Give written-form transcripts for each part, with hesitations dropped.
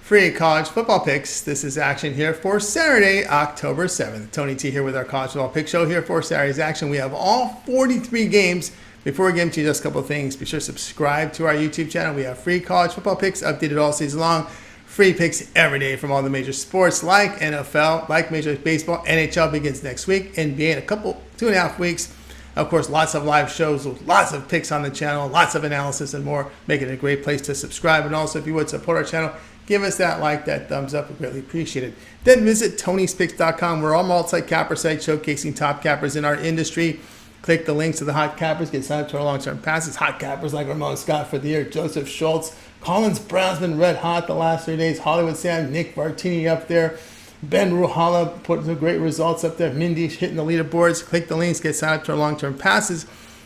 free college football picks. This is action here for Saturday, October 7th. Tony T here with our college football pick show here for Saturday's action. We have all 43 games. Before we get into just a couple of things, be sure to subscribe to our YouTube channel. We have free college football picks updated all season long. Free picks every day from all the major sports like NFL, like Major League Baseball. NHL begins next week. NBA in a couple, 2.5 weeks. Of course, lots of live shows with lots of picks on the channel, lots of analysis and more, making it a great place to subscribe. And also, if you would support our channel, give us that like, that thumbs up. We greatly appreciate it. Then visit Tony'sPicks.com. We're all multi-capper site showcasing top cappers in our industry. Click the links to the hot cappers. Get signed up to our long-term passes. Hot cappers like Ramon Scott for the year, Joseph Schultz. Collins Brown's been red hot the last 3 days. Hollywood Sam, Nick Bartini up there. Ben Ruhala put some great results up there. Mindy hitting the leaderboards. Click the links. Get signed up to our long-term passes.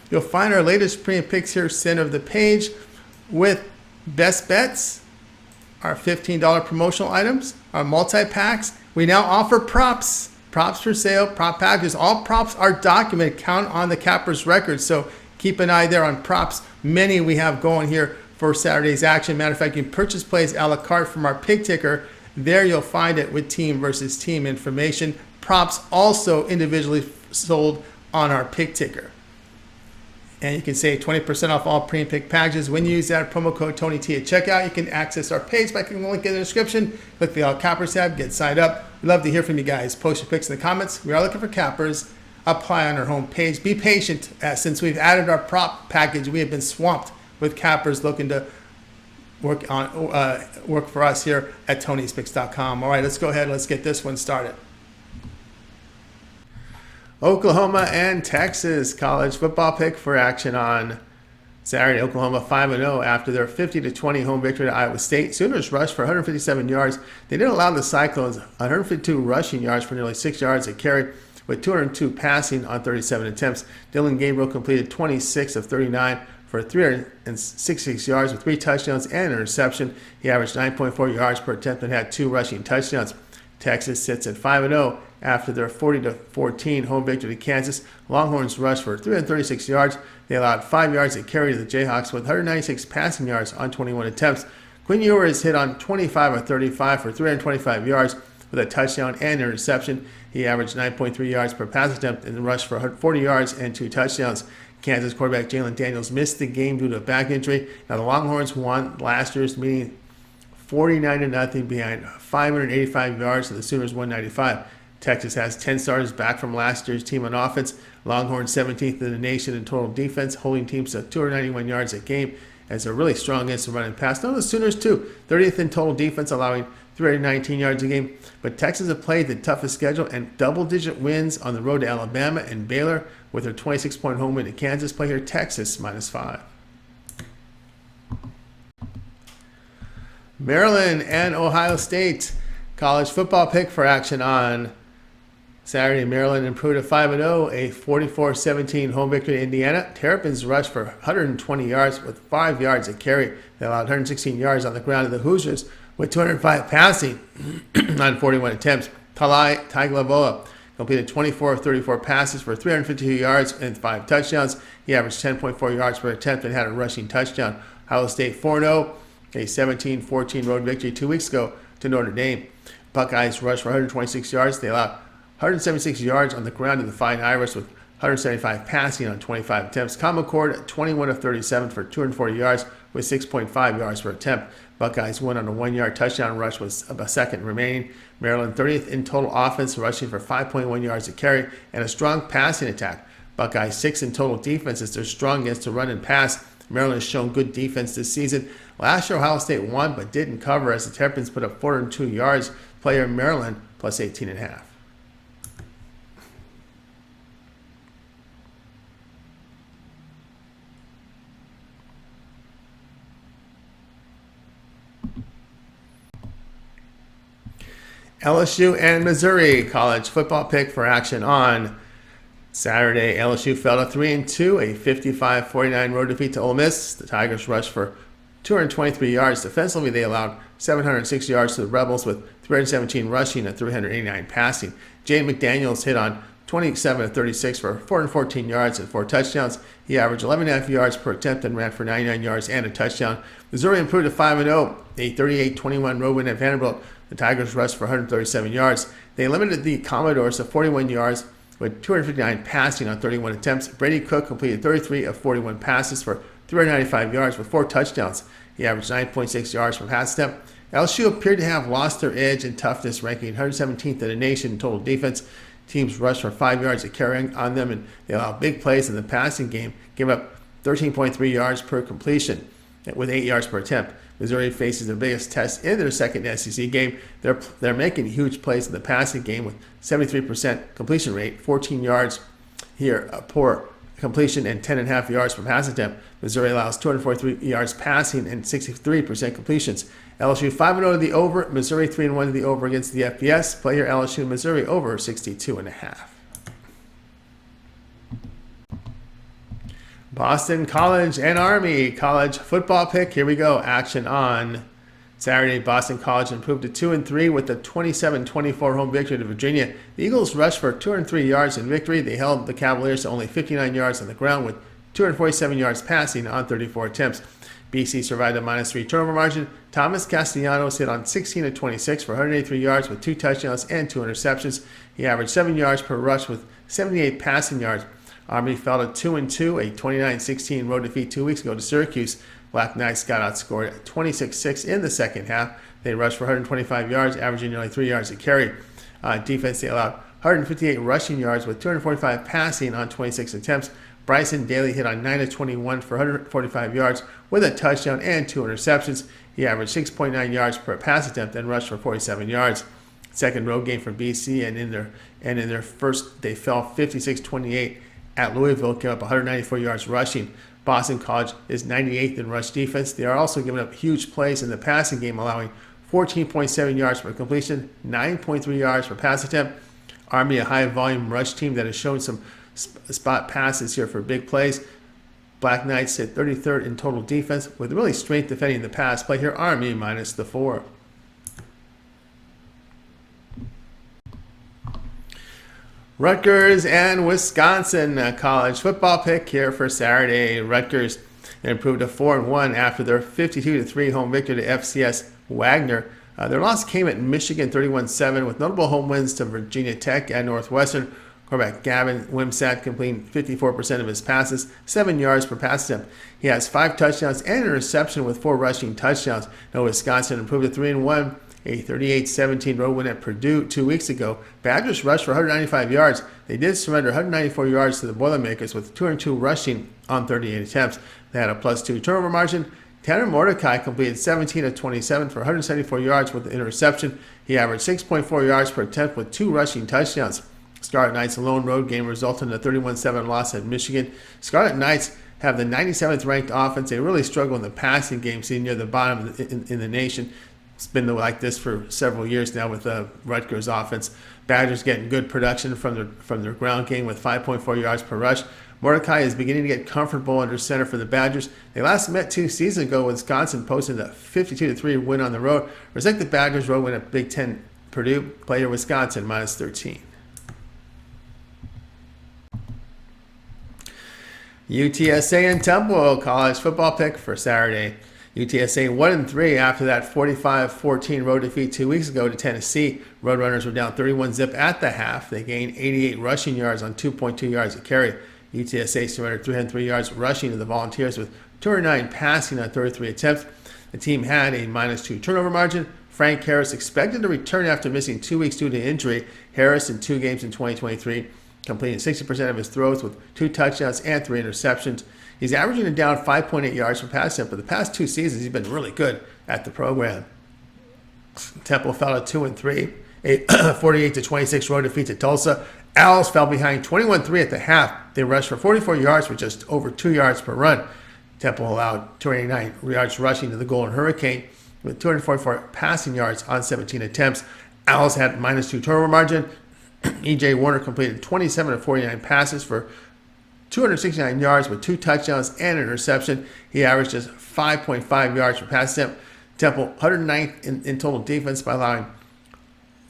You'll find our latest premium picks here center of the page with best bets, our $15 promotional items, our multi-packs. We now offer props. Props for sale, prop packages. All props are documented. Count on the capper's record. So keep an eye there on props. Many we have going here for Saturday's action. Matter of fact, you can purchase plays a la carte from our pick ticker. There you'll find it with team versus team information. Props also individually sold on our pick ticker. And you can save 20% off all premium pick packages when you use that promo code TonyT at checkout. You can access our page by clicking the link in the description. Click the All Cappers tab, get signed up. We'd love to hear from you guys. Post your picks in the comments. We are looking for cappers. Apply on our homepage. Be patient. Since we've added our prop package, we have been swamped with cappers looking to work for us here at Tony'sPicks.com. All right, let's go ahead and let's get this one started. Oklahoma and Texas college football pick for action on Saturday. Oklahoma 5-0 after their 50-20 home victory at Iowa State. Sooners rushed for 157 yards. They didn't allow the Cyclones 152 rushing yards for nearly 6 yards a carry, with 202 passing on 37 attempts. Dylan Gabriel completed 26 of 39 for 366 yards with 3 touchdowns and an interception. He averaged 9.4 yards per attempt and had 2 rushing touchdowns. Texas sits at 5-0 after their 40-14 home victory to Kansas. Longhorns rushed for 336 yards. They allowed 5 yards to carry to the Jayhawks with 196 passing yards on 21 attempts. Quinn Ewers hit on 25 of 35 for 325 yards with a touchdown and an interception. He averaged 9.3 yards per pass attempt and rushed for 40 yards and 2 touchdowns. Kansas quarterback Jalen Daniels missed the game due to a back injury. Now the Longhorns won last year's meeting 49-0 behind 585 yards to the Sooners 195. Texas has 10 starters back from last year's team on offense. Longhorns 17th in the nation in total defense, holding teams to 291 yards a game as they're really strong against the run and pass. Now the Sooners too, 30th in total defense, allowing 319 yards a game. But Texas have played the toughest schedule and double-digit wins on the road to Alabama and Baylor with their 26-point home win to Kansas. Play here Texas -5. Maryland and Ohio State college football pick for action on Saturday. Maryland improved to 5-0, a 44-17 home victory in Indiana. Terrapins rushed for 120 yards with 5 yards a carry. They allowed 116 yards on the ground to the Hoosiers with 205 passing on 41 attempts. Talai Tagovailoa completed 24 of 34 passes for 352 yards and 5 touchdowns. He averaged 10.4 yards per attempt and had a rushing touchdown. Ohio State 4-0, a 17-14 road victory 2 weeks ago to Notre Dame. Buckeyes rushed for 126 yards. They allowed 176 yards on the ground to the Fighting Irish with 175 passing on 25 attempts. Common Cord 21 of 37 for 240 yards with 6.5 yards per attempt. Buckeyes won on a 1-yard touchdown rush with a second remaining. Maryland 30th in total offense, rushing for 5.1 yards a carry and a strong passing attack. Buckeyes 6th in total defense as they're strong against the run and pass. Maryland has shown good defense this season. Last year, Ohio State won but didn't cover as the Terrapins put up 402 yards. Player Maryland plus 18.5. LSU and Missouri college football pick for action on Saturday. LSU fell to 3-2, a 55-49 road defeat to Ole Miss. The Tigers rushed for 223 yards. Defensively, they allowed 706 yards to the Rebels with 317 rushing and 389 passing. Jane McDaniels hit on 27 of 36 for 414 yards and 4 touchdowns. He averaged 11.5 yards per attempt and ran for 99 yards and a touchdown. Missouri improved to 5-0, a 38-21 road win at Vanderbilt. The Tigers rushed for 137 yards. They limited the Commodores to 41 yards with 259 passing on 31 attempts. Brady Cook completed 33 of 41 passes for 395 yards with 4 touchdowns. He averaged 9.6 yards per pass attempt. LSU appeared to have lost their edge in toughness, ranking 117th in the nation in total defense. Teams rushed for 5 yards of carrying on them, and they allowed big plays in the passing game, giving up 13.3 yards per completion with 8 yards per attempt. Missouri faces their biggest test in their second SEC game. They're making huge plays in the passing game with 73% completion rate, 14 yards here per completion, and 10.5 yards per pass attempt. Missouri allows 243 yards passing and 63% completions. LSU 5-0 to the over. Missouri 3-1 to the over against the FBS. Play here LSU Missouri over 62.5. Boston College and Army college football pick. Here we go. Action on Saturday. Boston College improved to 2-3 with a 27-24 home victory to Virginia. The Eagles rushed for 203 yards in victory. They held the Cavaliers to only 59 yards on the ground with 247 yards passing on 34 attempts. BC survived a -3 turnover margin. Thomas Castellanos hit on 16 of 26 for 183 yards with 2 touchdowns and 2 interceptions. He averaged 7 yards per rush with 78 passing yards. Army fell to 2-2, a 29-16 road defeat 2 weeks ago to Syracuse. Black Knights got outscored 26-6 in the second half. They rushed for 125 yards, averaging nearly 3 yards a carry. Defense, they allowed 158 rushing yards with 245 passing on 26 attempts. Bryson Daly hit on 9 of 21 for 145 yards with a touchdown and 2 interceptions. He averaged 6.9 yards per pass attempt and rushed for 47 yards. Second road game for BC, and in their first, they fell 56-28 at Louisville, gave up 194 yards rushing. Boston College is 98th in rush defense. They are also giving up huge plays in the passing game, allowing 14.7 yards per completion, 9.3 yards per pass attempt. Army, a high-volume rush team that has shown some spot passes here for big plays. Black Knights sit 33rd in total defense with really strength defending the pass. Play here Army -4. Rutgers and Wisconsin college football pick here for Saturday. Rutgers improved to 4-1 after their 52-3 home victory to FCS Wagner. Their loss came at Michigan 31-7 with notable home wins to Virginia Tech and Northwestern. Quarterback Gavin Wimsatt completing 54% of his passes, 7 yards per pass attempt. He has 5 touchdowns and an interception with 4 rushing touchdowns. Now Wisconsin improved to 3-1, a 38-17 road win at Purdue 2 weeks ago. Badgers rushed for 195 yards. They did surrender 194 yards to the Boilermakers with 202 rushing on 38 attempts. They had a +2 turnover margin. Tanner Mordecai completed 17 of 27 for 174 yards with an interception. He averaged 6.4 yards per attempt with 2 rushing touchdowns. Scarlet Knights' lone road game resulted in a 31-7 loss at Michigan. Scarlet Knights have the 97th ranked offense. They really struggle in the passing game, sitting near the bottom in the nation. It's been like this for several years now with the Rutgers offense. Badgers getting good production from their ground game with 5.4 yards per rush. Mordecai is beginning to get comfortable under center for the Badgers. They last met 2 seasons ago. Wisconsin posted a 52-3 win on the road. Respect the Badgers road win at Big Ten Purdue. Player Wisconsin -13. UTSA and Temple college football pick for Saturday. UTSA 1-3 after that 45-14 road defeat 2 weeks ago to Tennessee. Roadrunners were down 31-0 at the half. They gained 88 rushing yards on 2.2 yards a carry. UTSA surrendered 303 yards rushing to the Volunteers with 209 passing on 33 attempts. The team had a -2 turnover margin. Frank Harris expected to return after missing 2 weeks due to injury. Harris in 2 games in 2023 completing 60% of his throws with 2 touchdowns and 3 interceptions. He's averaging it down 5.8 yards per pass attempt. For the past 2 seasons, he's been really good at the program. Temple fell to 2-3, a 48-26 road defeat to Tulsa. Owls fell behind 21-3 at the half. They rushed for 44 yards with just over 2 yards per run. Temple allowed 289 yards rushing to the Golden Hurricane with 244 passing yards on 17 attempts. Owls had -2 turnover margin. E.J. Warner completed 27 of 49 passes for 269 yards with 2 touchdowns and an interception. He averaged just 5.5 yards per pass attempt. Temple 109th in total defense by allowing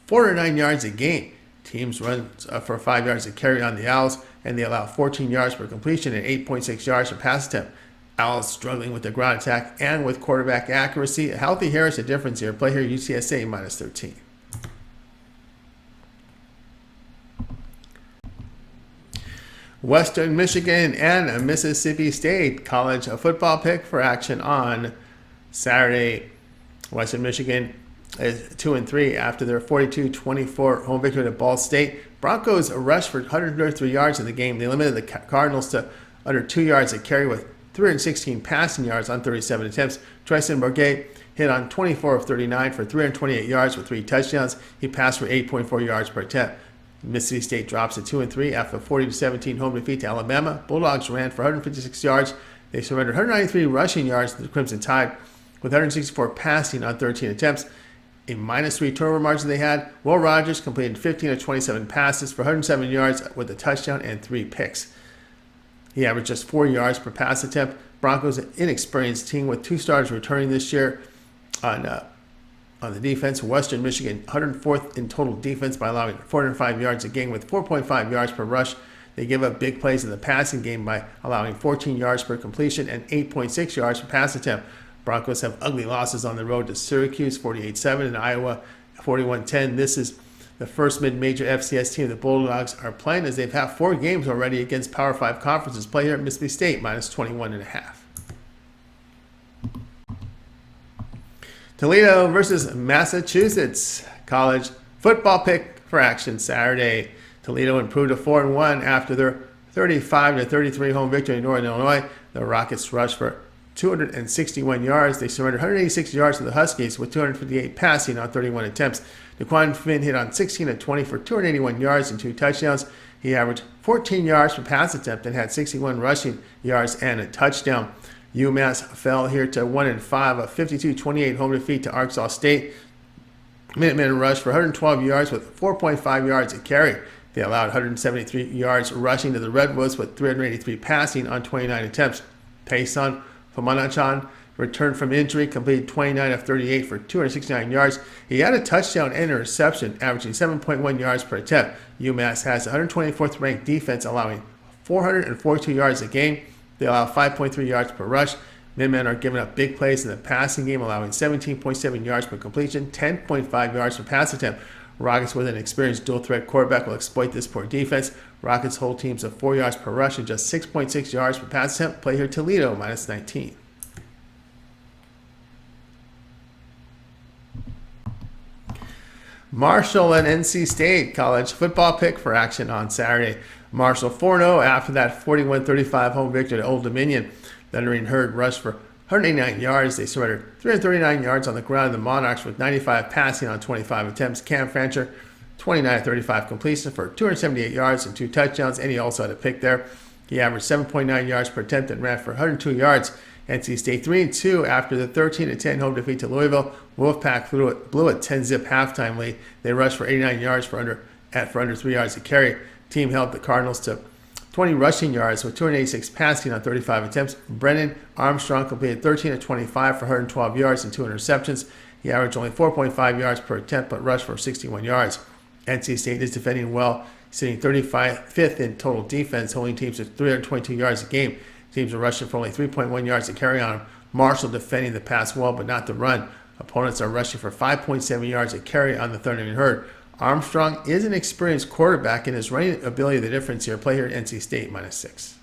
409 yards a game. Teams run for 5 yards a carry on the Owls, and they allow 14 yards per completion and 8.6 yards per pass attempt. Owls struggling with the ground attack and with quarterback accuracy. A healthy Harris, a difference here. Play here UTSA minus 13. Western Michigan and Mississippi State college football pick for action on Saturday. Western Michigan is 2-3 after their 42-24 home victory at Ball State. Broncos rushed for 133 yards in the game. They limited the Cardinals to under 2 yards a carry with 316 passing yards on 37 attempts. Tristan Bourget hit on 24 of 39 for 328 yards with 3 touchdowns. He passed for 8.4 yards per attempt. Mississippi State drops to 2-3 after a 40-17 home defeat to Alabama. Bulldogs ran for 156 yards. They surrendered 193 rushing yards to the Crimson Tide with 164 passing on 13 attempts. A -3 turnover margin they had. Will Rogers completed 15 of 27 passes for 107 yards with a touchdown and 3 picks. He averaged just 4 yards per pass attempt. Broncos, an inexperienced team with 2 starters returning this year on the defense. Western Michigan, 104th in total defense by allowing 405 yards a game with 4.5 yards per rush. They give up big plays in the passing game by allowing 14 yards per completion and 8.6 yards per pass attempt. Broncos have ugly losses on the road to Syracuse, 48-7, and Iowa, 41-10. This is the first mid-major FCS team the Bulldogs are playing, as they've had 4 games already against Power 5 conferences. Play here at Mississippi State, minus 21.5. Toledo versus Massachusetts college football pick for action Saturday. Toledo improved to 4-1 after their 35-33 home victory in Northern Illinois. The Rockets rushed for 261 yards. They surrendered 186 yards to the Huskies with 258 passing on 31 attempts. Daquan Finn hit on 16-20 for 281 yards and 2 touchdowns. He averaged 14 yards per pass attempt and had 61 rushing yards and a touchdown. UMass fell here to 1-5, a 52-28 home defeat to Arkansas State. Minutemen rushed for 112 yards with 4.5 yards a carry. They allowed 173 yards rushing to the Redwoods with 383 passing on 29 attempts. Payson Famanachan returned from injury, completed 29 of 38 for 269 yards. He had a touchdown and a reception, averaging 7.1 yards per attempt. UMass has the 124th ranked defense, allowing 442 yards a game. They allow 5.3 yards per rush. Minutemen are giving up big plays in the passing game, allowing 17.7 yards per completion, 10.5 yards per pass attempt. Rockets, with an experienced dual-threat quarterback, will exploit this poor defense. Rockets hold teams of 4 yards per rush and just 6.6 yards per pass attempt. Play here Toledo, minus 19. Marshall and NC State college football pick for action on Saturday. Marshall 4-0 after that 41-35 home victory at Old Dominion. Thundering Herd rushed for 189 yards. They surrendered 339 yards on the ground. The Monarchs with 95 passing on 25 attempts. Cam Fancher, 29-35 completion for 278 yards and 2 touchdowns, and he also had a pick there. He averaged 7.9 yards per attempt and ran for 102 yards. NC State 3-2 after the 13-10 home defeat to Louisville. Wolfpack blew a 10-zip halftime lead. They rushed for 89 yards for under 3 yards to carry. Team held the Cardinals to 20 rushing yards with 286 passing on 35 attempts. Brennan Armstrong completed 13-25 for 112 yards and 2 interceptions. He averaged only 4.5 yards per attempt but rushed for 61 yards. NC State is defending well, sitting 35th in total defense, holding teams to 322 yards a game. Teams are rushing for only 3.1 yards to carry on them. Marshall defending the pass well but not the run. Opponents are rushing for 5.7 yards a carry on the Thundering Herd. Armstrong is an experienced quarterback, and his running ability the difference here. Play here at NC State, minus 6.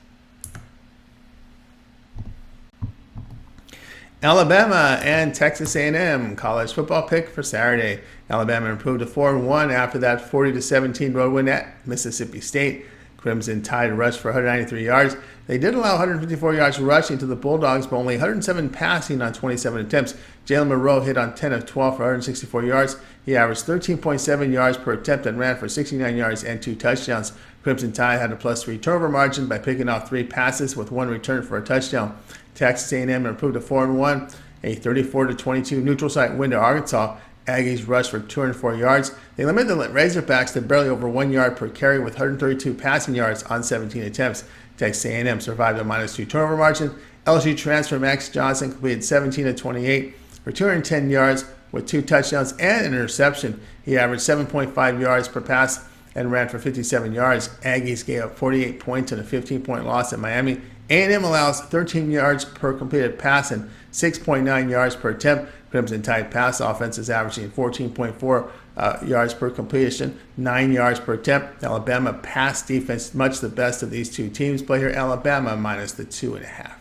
Alabama and Texas A&M college football pick for Saturday. Alabama improved to 4-1 after that 40-17 road win at Mississippi State. Crimson Tide rushed for 193 yards. They did allow 154 yards rushing to the Bulldogs, but only 107 passing on 27 attempts. Jalen Monroe hit on 10 of 12 for 164 yards. He averaged 13.7 yards per attempt and ran for 69 yards and 2 touchdowns. Crimson Tide had a +3 turnover margin by picking off 3 passes with 1 return for a touchdown. Texas A&M improved to 4-1, a 34-22 neutral site win to Arkansas. Aggies rushed for 204 yards. They limited the Razorbacks to barely over 1 yard per carry with 132 passing yards on 17 attempts. Texas A&M survived a -2 turnover margin. LSU transfer Max Johnson completed 17-28 for 210 yards with 2 touchdowns and an interception. He averaged 7.5 yards per pass and ran for 57 yards. Aggies gave up 48 points in a 15-point loss at Miami. A&M allows 13 yards per completed pass and 6.9 yards per attempt. Clemson Tide pass offense is averaging 14.4 yards per completion, 9 yards per attempt. Alabama pass defense, much the best of these two teams. Play here Alabama minus the 2.5.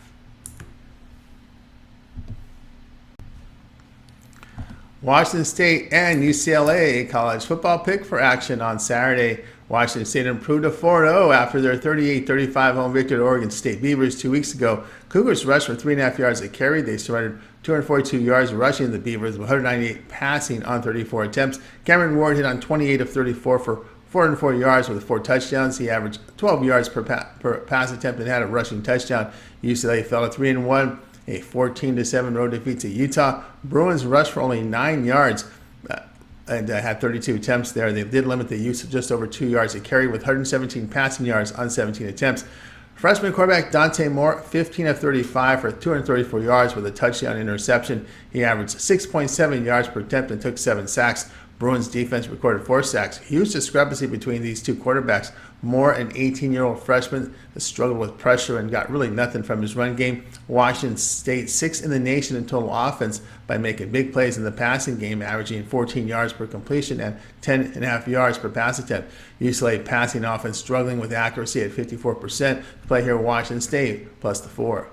Washington State and UCLA college football pick for action on Saturday. Washington State improved to 4-0 after their 38-35 home victory at Oregon State Beavers 2 weeks ago. Cougars rushed for 3.5 yards a carry. They surrendered 242 yards rushing the Beavers, 198 passing on 34 attempts. Cameron Ward hit on 28 of 34 for 404 yards with 4 touchdowns. He averaged 12 yards per pass attempt and had a rushing touchdown. UCLA fell to 3-1, a 14-7 road defeat to Utah. Bruins rushed for only 9 yards. And had 32 attempts there. They did limit the use of just over 2 yards a carry with 117 passing yards on 17 attempts. Freshman quarterback Dante Moore, 15 of 35 for 234 yards with a touchdown interception. He averaged 6.7 yards per attempt and took 7 sacks. Bruins defense recorded 4 sacks. Huge discrepancy between these two quarterbacks. Moore, an 18-year-old freshman, struggled with pressure and got really nothing from his run game. Washington State 6th in the nation in total offense by making big plays in the passing game, averaging 14 yards per completion and 10.5 yards per pass attempt. UCLA passing offense struggling with accuracy at 54%. Play here Washington State plus the 4.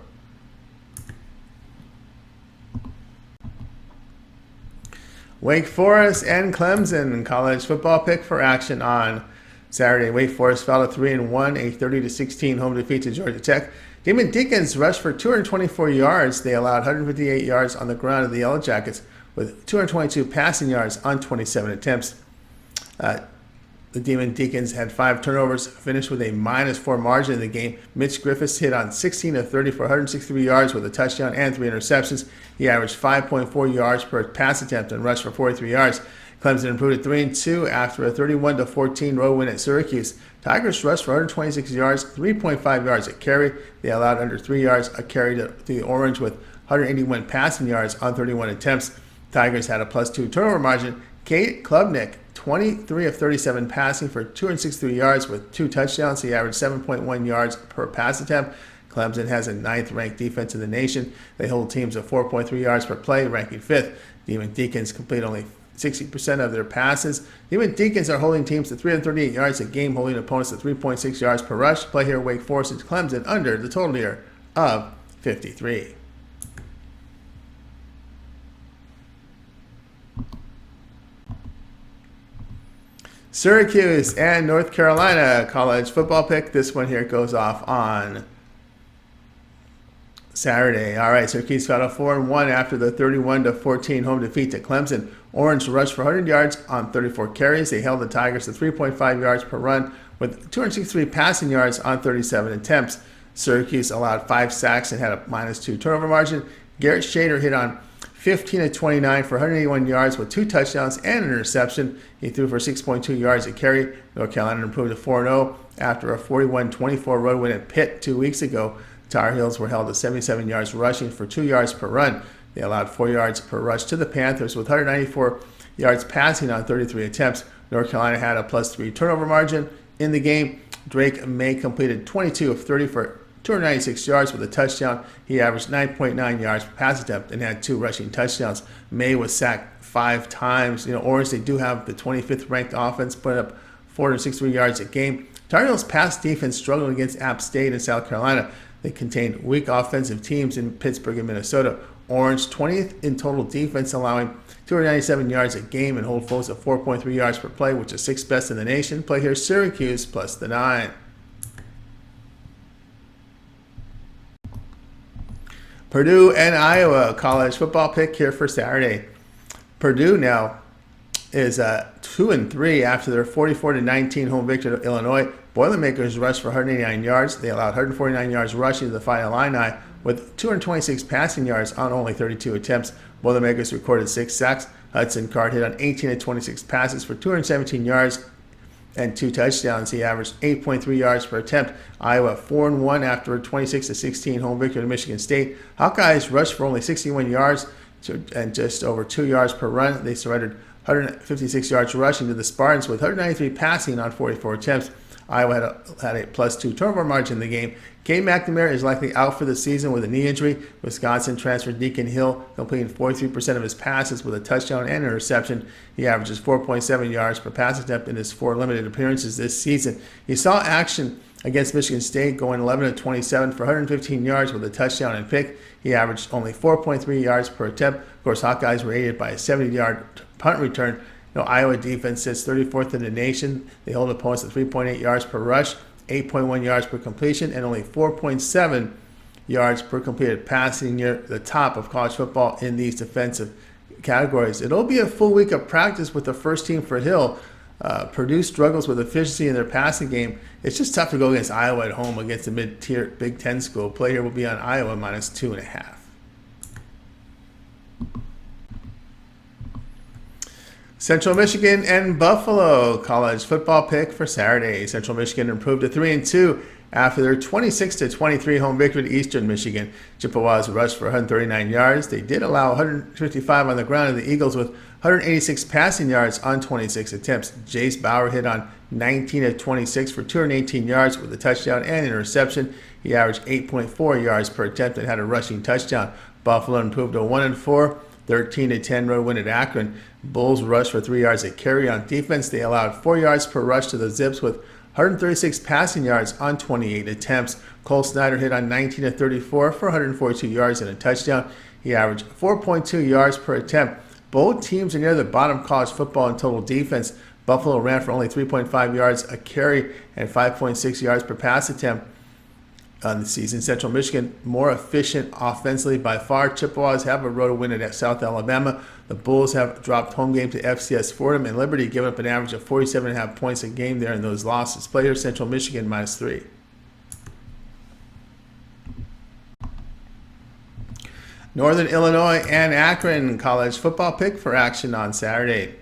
Wake Forest and Clemson college football pick for action on Saturday. Wake Forest fell to 3-1, a 30-16 home defeat to Georgia Tech. Damon Deacons rushed for 224 yards. They allowed 158 yards on the ground of the Yellow Jackets with 222 passing yards on 27 attempts. The Demon Deacons had 5 turnovers, finished with a -4 margin in the game. Mitch Griffiths hit on 16 of 30 for 163 yards with a touchdown and 3 interceptions. He averaged 5.4 yards per pass attempt and rushed for 43 yards. Clemson improved to 3-2 after a 31-14 road win at Syracuse. Tigers rushed for 126 yards, 3.5 yards a carry. They allowed under 3 yards a carry to the Orange with 181 passing yards on 31 attempts. Tigers had a +2 turnover margin. Kate Klubnik, 23 of 37 passing for 263 yards with 2 touchdowns. He averaged 7.1 yards per pass attempt. Clemson has a 9th-ranked defense in the nation. They hold teams of 4.3 yards per play, ranking 5th. Demon Deacons complete only 60% of their passes. Demon Deacons are holding teams to 338 yards a game, holding opponents to 3.6 yards per rush. Play here Wake Forest and Clemson under the total here of 53. Syracuse and North Carolina college football pick. This one here goes off on Saturday. All right, Syracuse fell to 4-1 after the 31-14 home defeat to Clemson. Orange rushed for 100 yards on 34 carries. They held the Tigers to 3.5 yards per run with 263 passing yards on 37 attempts. Syracuse allowed 5 sacks and had a -2 turnover margin. Garrett Shader hit on 15 of 29 for 181 yards with 2 touchdowns and an interception. He threw for 6.2 yards a carry. North Carolina improved to 4-0 after a 41-24 road win at Pitt 2 weeks ago. Tar Heels were held to 77 yards rushing for 2 yards per run. They allowed 4 yards per rush to the Panthers with 194 yards passing on 33 attempts. North Carolina had a +3 turnover margin in the game. Drake May completed 22 of 30 for 296 yards with a touchdown. He averaged 9.9 yards per pass attempt and had 2 rushing touchdowns. May was sacked 5 times. Orange, they do have the 25th ranked offense, putting up 463 yards a game. Tar Heels pass defense struggled against App State and South Carolina. They contained weak offensive teams in Pittsburgh and Minnesota. Orange, 20th in total defense, allowing 297 yards a game and hold foes at 4.3 yards per play, which is 6th best in the nation. Play here Syracuse plus the 9. Purdue and Iowa college football pick here for Saturday. Purdue now is 2-3 after their 44-19 home victory at Illinois. Boilermakers rushed for 189 yards. They allowed 149 yards rushing to the Fighting Illini with 226 passing yards on only 32 attempts. Boilermakers recorded 6 sacks. Hudson Card hit on 18 of 26 passes for 217 yards and 2 touchdowns. He averaged 8.3 yards per attempt. Iowa 4-1 after a 26-16 home victory to Michigan State. Hawkeyes rushed for only 61 yards and just over 2 yards per run. They surrendered 156 yards rushing to the Spartans with 193 passing on 44 attempts. Iowa had a +2 turnover margin in the game. Cade McNamara is likely out for the season with a knee injury. Wisconsin transfer Deacon Hill completing 43% of his passes with a touchdown and interception. He averages 4.7 yards per pass attempt in his 4 limited appearances this season. He saw action against Michigan State going 11-27 for 115 yards with a touchdown and pick. He averaged only 4.3 yards per attempt. Of course, Hawkeyes were aided by a 70-yard punt return. Iowa defense sits 34th in the nation. They hold opponents at 3.8 yards per rush, 8.1 yards per completion, and only 4.7 yards per completed passing, near the top of college football in these defensive categories. It'll be a full week of practice with the first team for Hill. Purdue struggles with efficiency in their passing game. It's just tough to go against Iowa at home against a mid-tier Big Ten school. Play here will be on Iowa -2.5. Central Michigan and Buffalo college football pick for Saturday. Central Michigan improved to 3-2 after their 26-23 home victory to Eastern Michigan. Chippewas rushed for 139 yards. They did allow 155 on the ground, and the Eagles with 186 passing yards on 26 attempts. Jace Bauer hit on 19 of 26 for 218 yards with a touchdown and interception. He averaged 8.4 yards per attempt and had a rushing touchdown. Buffalo improved to 1-4. 13-10 road win at Akron. Bulls rushed for 3 yards a carry on defense. They allowed 4 yards per rush to the Zips with 136 passing yards on 28 attempts. Cole Snyder hit on 19-34 for 142 yards and a touchdown. He averaged 4.2 yards per attempt. Both teams are near the bottom of college football in total defense. Buffalo ran for only 3.5 yards a carry and 5.6 yards per pass attempt on the season. Central Michigan more efficient offensively by far. Chippewas have a road win at South Alabama. The Bulls have dropped home game to FCS Fordham, and Liberty giving up an average of 47.5 points a game there in those losses. Play here Central Michigan -3. Northern Illinois and Akron college football pick for action on Saturday.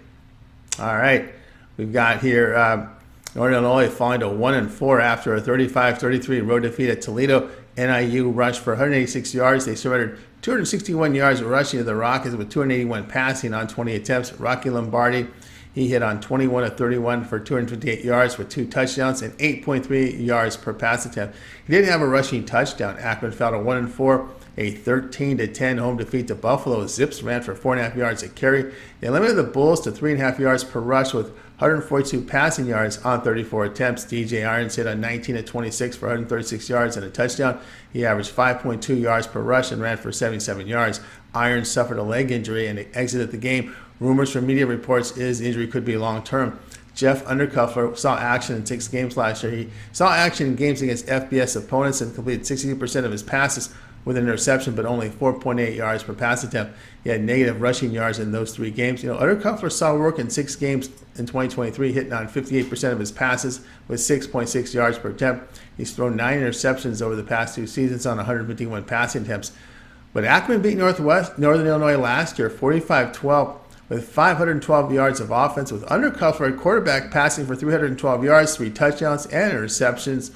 All right, we've got here Northern Illinois falling to 1-4 after a 35-33 road defeat at Toledo. NIU rushed for 186 yards. They surrendered 261 yards rushing to the Rockets with 281 passing on 20 attempts. Rocky Lombardi, he hit on 21 of 31 for 258 yards with 2 touchdowns and 8.3 yards per pass attempt. He didn't have a rushing touchdown. Akron fell to 1-4. A 13-10 home defeat to Buffalo. Zips ran for 4.5 yards a carry. They limited the Bulls to 3.5 yards per rush with 142 passing yards on 34 attempts. DJ Irons hit on 19 of 26 for 136 yards and a touchdown. He averaged 5.2 yards per rush and ran for 77 yards. Irons suffered a leg injury and exited the game. Rumors from media reports is the injury could be long-term. Jeff Undercuffler saw action in 6 games last year. He saw action in games against FBS opponents and completed 62% of his passes with an interception, but only 4.8 yards per pass attempt. He had negative rushing yards in those 3 games. Undercuffler saw work in 6 games in 2023, hitting on 58% of his passes with 6.6 yards per attempt. He's thrown 9 interceptions over the past 2 seasons on 151 passing attempts. But Akron beat Northern Illinois last year, 45-12, with 512 yards of offense, with Undercuffler at quarterback passing for 312 yards, 3 touchdowns, and interceptions.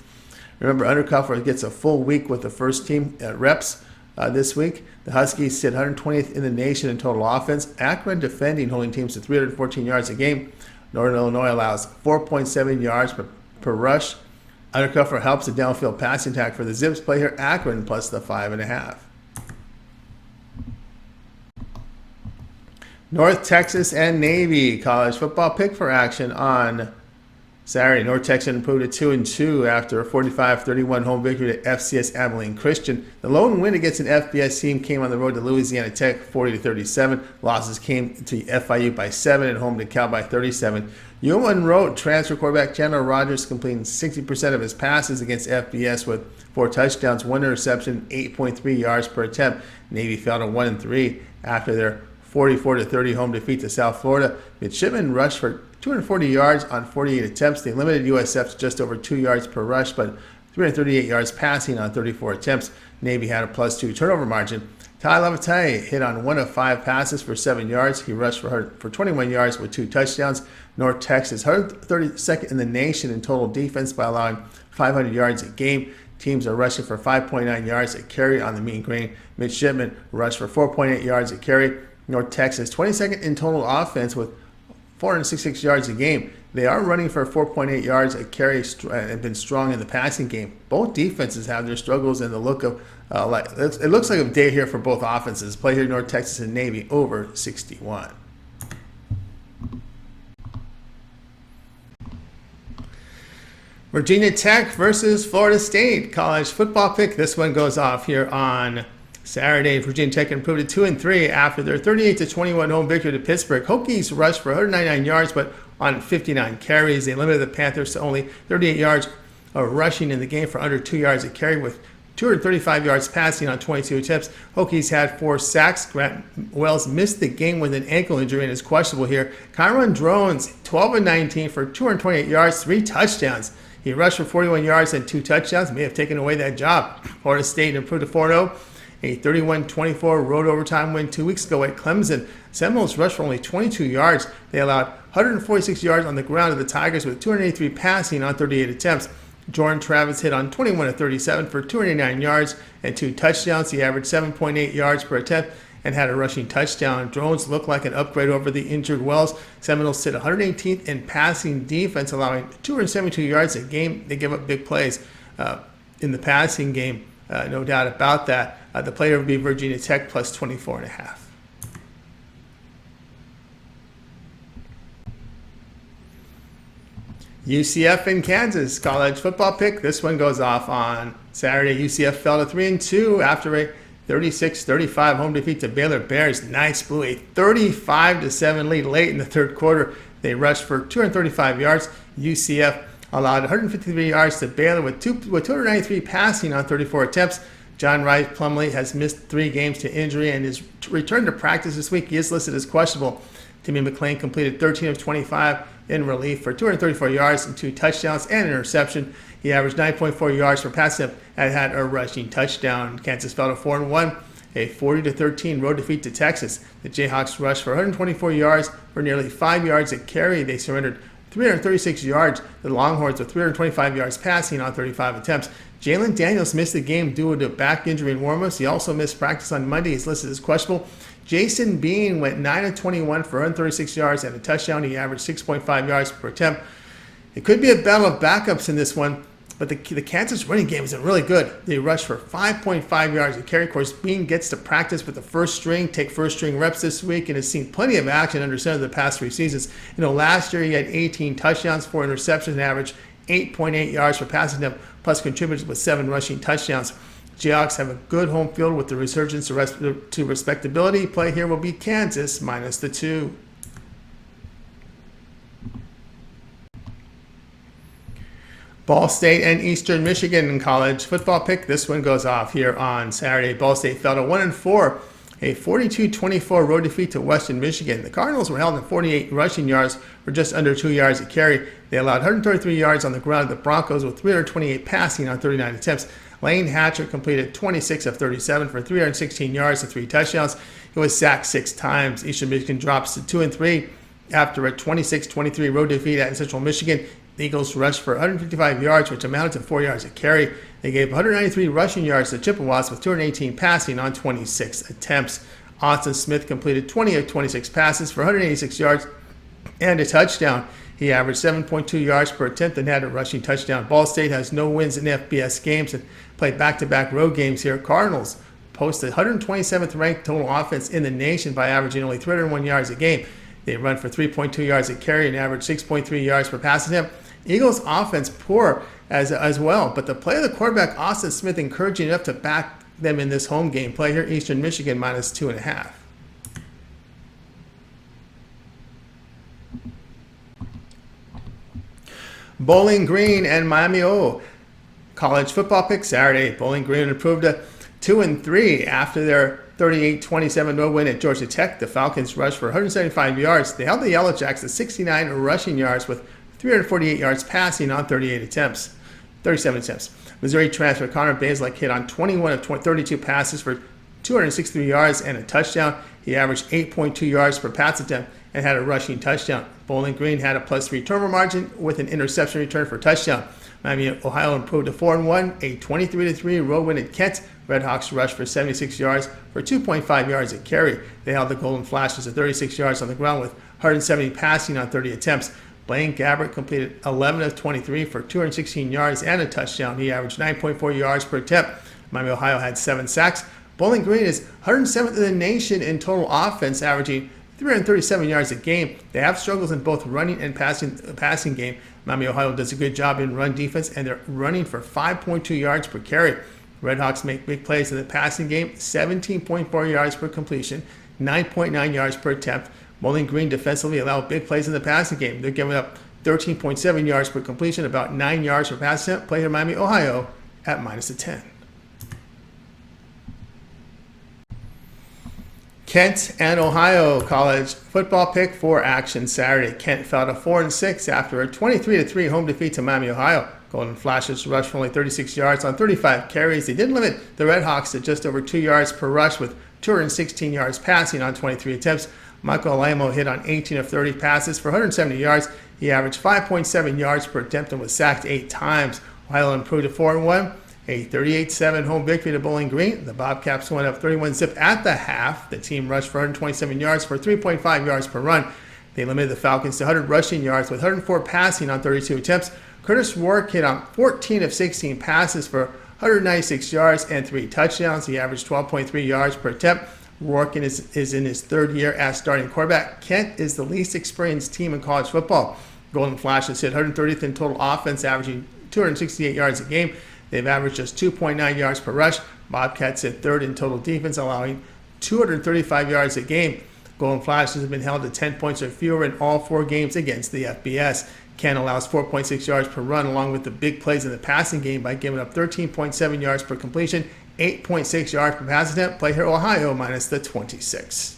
Remember, Undercuffler gets a full week with the first team reps this week. The Huskies sit 120th in the nation in total offense. Akron defending, holding teams to 314 yards a game. Northern Illinois allows 4.7 yards per rush. Undercuffler helps the downfield passing attack for the Zips. Play here Akron plus the 5.5. North Texas and Navy college football pick for action on Saturday. North Texas improved to 2-2 after a 45-31 home victory at FCS Abilene Christian. The lone win against an FBS team came on the road to Louisiana Tech, 40-37. Losses came to FIU by 7 and home to Cal by 37. Monroe transfer quarterback Chandler Rogers completing 60% of his passes against FBS with 4 touchdowns, 1 interception, 8.3 yards per attempt. Navy fell to 1-3 after their 44-30 home defeat to South Florida. Midshipmen rushed for 240 yards on 48 attempts. They limited USF to just over 2 yards per rush, but 338 yards passing on 34 attempts. Navy had a +2 turnover margin. Ty Lavatai hit on 1 of 5 passes for 7 yards. He rushed for 21 yards with 2 touchdowns. North Texas, 132nd in the nation in total defense by allowing 500 yards a game. Teams are rushing for 5.9 yards a carry on the Mean Green. Midshipmen rushed for 4.8 yards a carry. North Texas, 22nd in total offense with 466 yards a game. They are running for 4.8 yards a carry and have been strong in the passing game. Both defenses have their struggles, and the look of it looks like a day here for both offenses. Play here, North Texas and Navy over 61. Virginia Tech versus Florida State college football pick. This one goes off here on Saturday. Virginia Tech improved to 2-3 after their 38-21 home victory to Pittsburgh. Hokies rushed for 199 yards, but on 59 carries, they limited the Panthers to only 38 yards of rushing in the game for under 2 yards a carry, with 235 yards passing on 22 attempts. Hokies had 4 sacks. Grant Wells missed the game with an ankle injury and is questionable here. Kyron Drones, 12-19 for 228 yards, 3 touchdowns. He rushed for 41 yards and 2 touchdowns. May have taken away that job. Florida State improved to 4-0. A 31-24 road overtime win 2 weeks ago at Clemson. Seminoles rushed for only 22 yards. They allowed 146 yards on the ground to the Tigers with 283 passing on 38 attempts. Jordan Travis hit on 21-37 for 289 yards and 2 touchdowns. He averaged 7.8 yards per attempt and had a rushing touchdown. Drones looked like an upgrade over the injured Wells. Seminoles sit 118th in passing defense, allowing 272 yards a game. They give up big plays in the passing game, no doubt about that. The player would be Virginia Tech plus 24.5. UCF and Kansas college football pick. This one goes off on Saturday. UCF fell to 3-2 after a 36-35 home defeat to Baylor Bears. Knights blew a 35-7 lead late in the third quarter. They rushed for 235 yards. UCF allowed 153 yards to Baylor with 293 passing on 34 attempts. John Rice Plumlee has missed 3 games to injury and is returned to practice this week. He is listed as questionable. Timmy McClain completed 13 of 25 in relief for 234 yards and 2 touchdowns and an interception. He averaged 9.4 yards per pass attempt and had a rushing touchdown. Kansas fell to 4-1, a 40-13 road defeat to Texas. The Jayhawks rushed for 124 yards for nearly 5 yards a carry. They surrendered 336 yards. The Longhorns with 325 yards passing on 35 attempts. Jalen Daniels missed the game due to back injury in warm-ups. He also missed practice on Monday. He's listed as questionable. Jason Bean went 9-21 for 136 yards and a touchdown. He averaged 6.5 yards per attempt. It could be a battle of backups in this one, but the Kansas running game isn't really good. They rushed for 5.5 yards a carry. Of course, Bean gets to practice with the first string, take first string reps this week, and has seen plenty of action under center the past 3 seasons. Last year he had 18 touchdowns, 4 interceptions, and averaged 8.8 yards per pass attempt, plus contributed with 7 rushing touchdowns. Jayhawks have a good home field with the resurgence to respectability. Play here will be Kansas minus the 2. Ball State and Eastern Michigan college football pick. This one goes off here on Saturday. Ball State fell to 1-4, a 42-24 road defeat to Western Michigan. The Cardinals were held in 48 rushing yards for just under 2 yards a carry. They allowed 133 yards on the ground to the Broncos with 328 passing on 39 attempts. Lane Hatcher completed 26 of 37 for 316 yards and 3 touchdowns. He was sacked 6 times. Eastern Michigan drops to 2-3 after a 26-23 road defeat at Central Michigan. The Eagles rushed for 155 yards, which amounted to 4 yards a carry. They gave 193 rushing yards to Chippewas with 218 passing on 26 attempts. Austin Smith completed 20 of 26 passes for 186 yards and a touchdown. He averaged 7.2 yards per attempt and had a rushing touchdown. Ball State has no wins in FBS games and played back-to-back road games here. Cardinals posted 127th ranked total offense in the nation by averaging only 301 yards a game. They run for 3.2 yards a carry and average 6.3 yards per pass attempt. Eagles offense poor as well, but the play of the quarterback Austin Smith encouraging enough to back them in this home game. Play here Eastern Michigan minus 2.5. Bowling Green and Miami O college football pick Saturday. Bowling Green improved to 2-3 after their 38-27 road win at Georgia Tech. The Falcons rushed for 175 yards. They held the Yellow Jacks to 69 rushing yards with 348 yards passing on 37 attempts. Missouri transfer Connor Bazelak hit on 21 of 32 passes for 263 yards and a touchdown. He averaged 8.2 yards per pass attempt and had a rushing touchdown. Bowling Green had a +3 turnover margin with an interception return for a touchdown. Miami, Ohio improved to 4-1, a 23-3 road win at Kent. Redhawks rushed for 76 yards for 2.5 yards a carry. They held the Golden Flashes to 36 yards on the ground with 170 passing on 30 attempts. Blaine Gabbert completed 11 of 23 for 216 yards and a touchdown. He averaged 9.4 yards per attempt. Miami, Ohio had 7 sacks. Bowling Green is 107th in the nation in total offense, averaging 337 yards a game. They have struggles in both running and passing game. Miami, Ohio does a good job in run defense, and they're running for 5.2 yards per carry. Redhawks make big plays in the passing game, 17.4 yards per completion, 9.9 yards per attempt. Bowling Green defensively allow big plays in the passing game. They're giving up 13.7 yards per completion, about 9 yards per pass attempt. Play here Miami, Ohio at -10. Kent and Ohio college football pick for action Saturday. Kent fell to 4-6 after a 23-3 home defeat to Miami, Ohio. Golden Flashes rushed for only 36 yards on 35 carries. They did limit the Redhawks to just over 2 yards per rush with 216 yards passing on 23 attempts. Michael Alamo hit on 18 of 30 passes for 170 yards. He averaged 5.7 yards per attempt and was sacked 8 times. Ohio improved to 4-1. A 38-7 home victory to Bowling Green. The Bobcats went up 31-zip at the half. The team rushed for 127 yards for 3.5 yards per run. They limited the Falcons to 100 rushing yards with 104 passing on 32 attempts. Curtis Rourke hit on 14 of 16 passes for 196 yards and 3 touchdowns. He averaged 12.3 yards per attempt. Rourke is in his 3rd year as starting quarterback. Kent is the least experienced team in college football. Golden Flashes hit 130th in total offense, averaging 268 yards a game. They've averaged just 2.9 yards per rush. Bobcats hit 3rd in total defense, allowing 235 yards a game. Golden Flashes have been held to 10 points or fewer in all 4 games against the FBS. Kent allows 4.6 yards per run, along with the big plays in the passing game by giving up 13.7 yards per completion, 8.6 yards per pass attempt. Play here Ohio -26.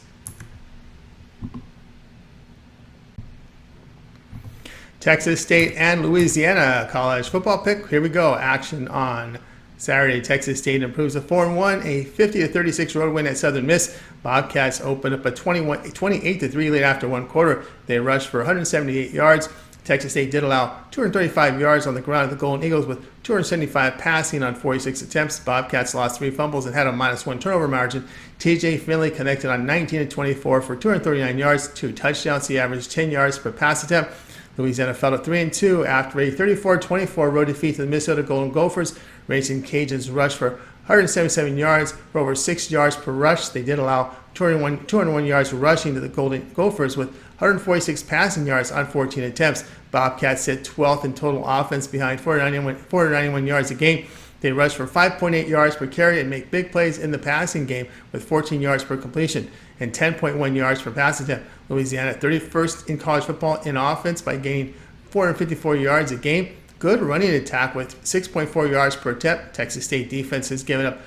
Texas State and Louisiana college football pick. Here we go. Action on Saturday. Texas State improves to 4-1, a 50-36 road win at Southern Miss. Bobcats open up a 28-3 lead after 1 quarter. They rushed for 178 yards. Texas State did allow 235 yards on the ground of the Golden Eagles with 275 passing on 46 attempts. Bobcats lost 3 fumbles and had a -1 turnover margin. TJ Finley connected on 19-24 for 239 yards, 2 touchdowns. He averaged 10 yards per pass attempt. Louisiana fell to 3-2 after a 34-24 road defeat to the Minnesota Golden Gophers. Racing Cajuns rushed for 177 yards for over 6 yards per rush. They did allow 201 yards rushing to the Golden Gophers with 146 passing yards on 14 attempts. Bobcats hit 12th in total offense behind 491 yards a game. They rushed for 5.8 yards per carry and make big plays in the passing game with 14 yards per completion and 10.1 yards per pass attempt. Louisiana 31st in college football in offense by gaining 454 yards a game. Good running attack with 6.4 yards per attempt. Texas State defense has given up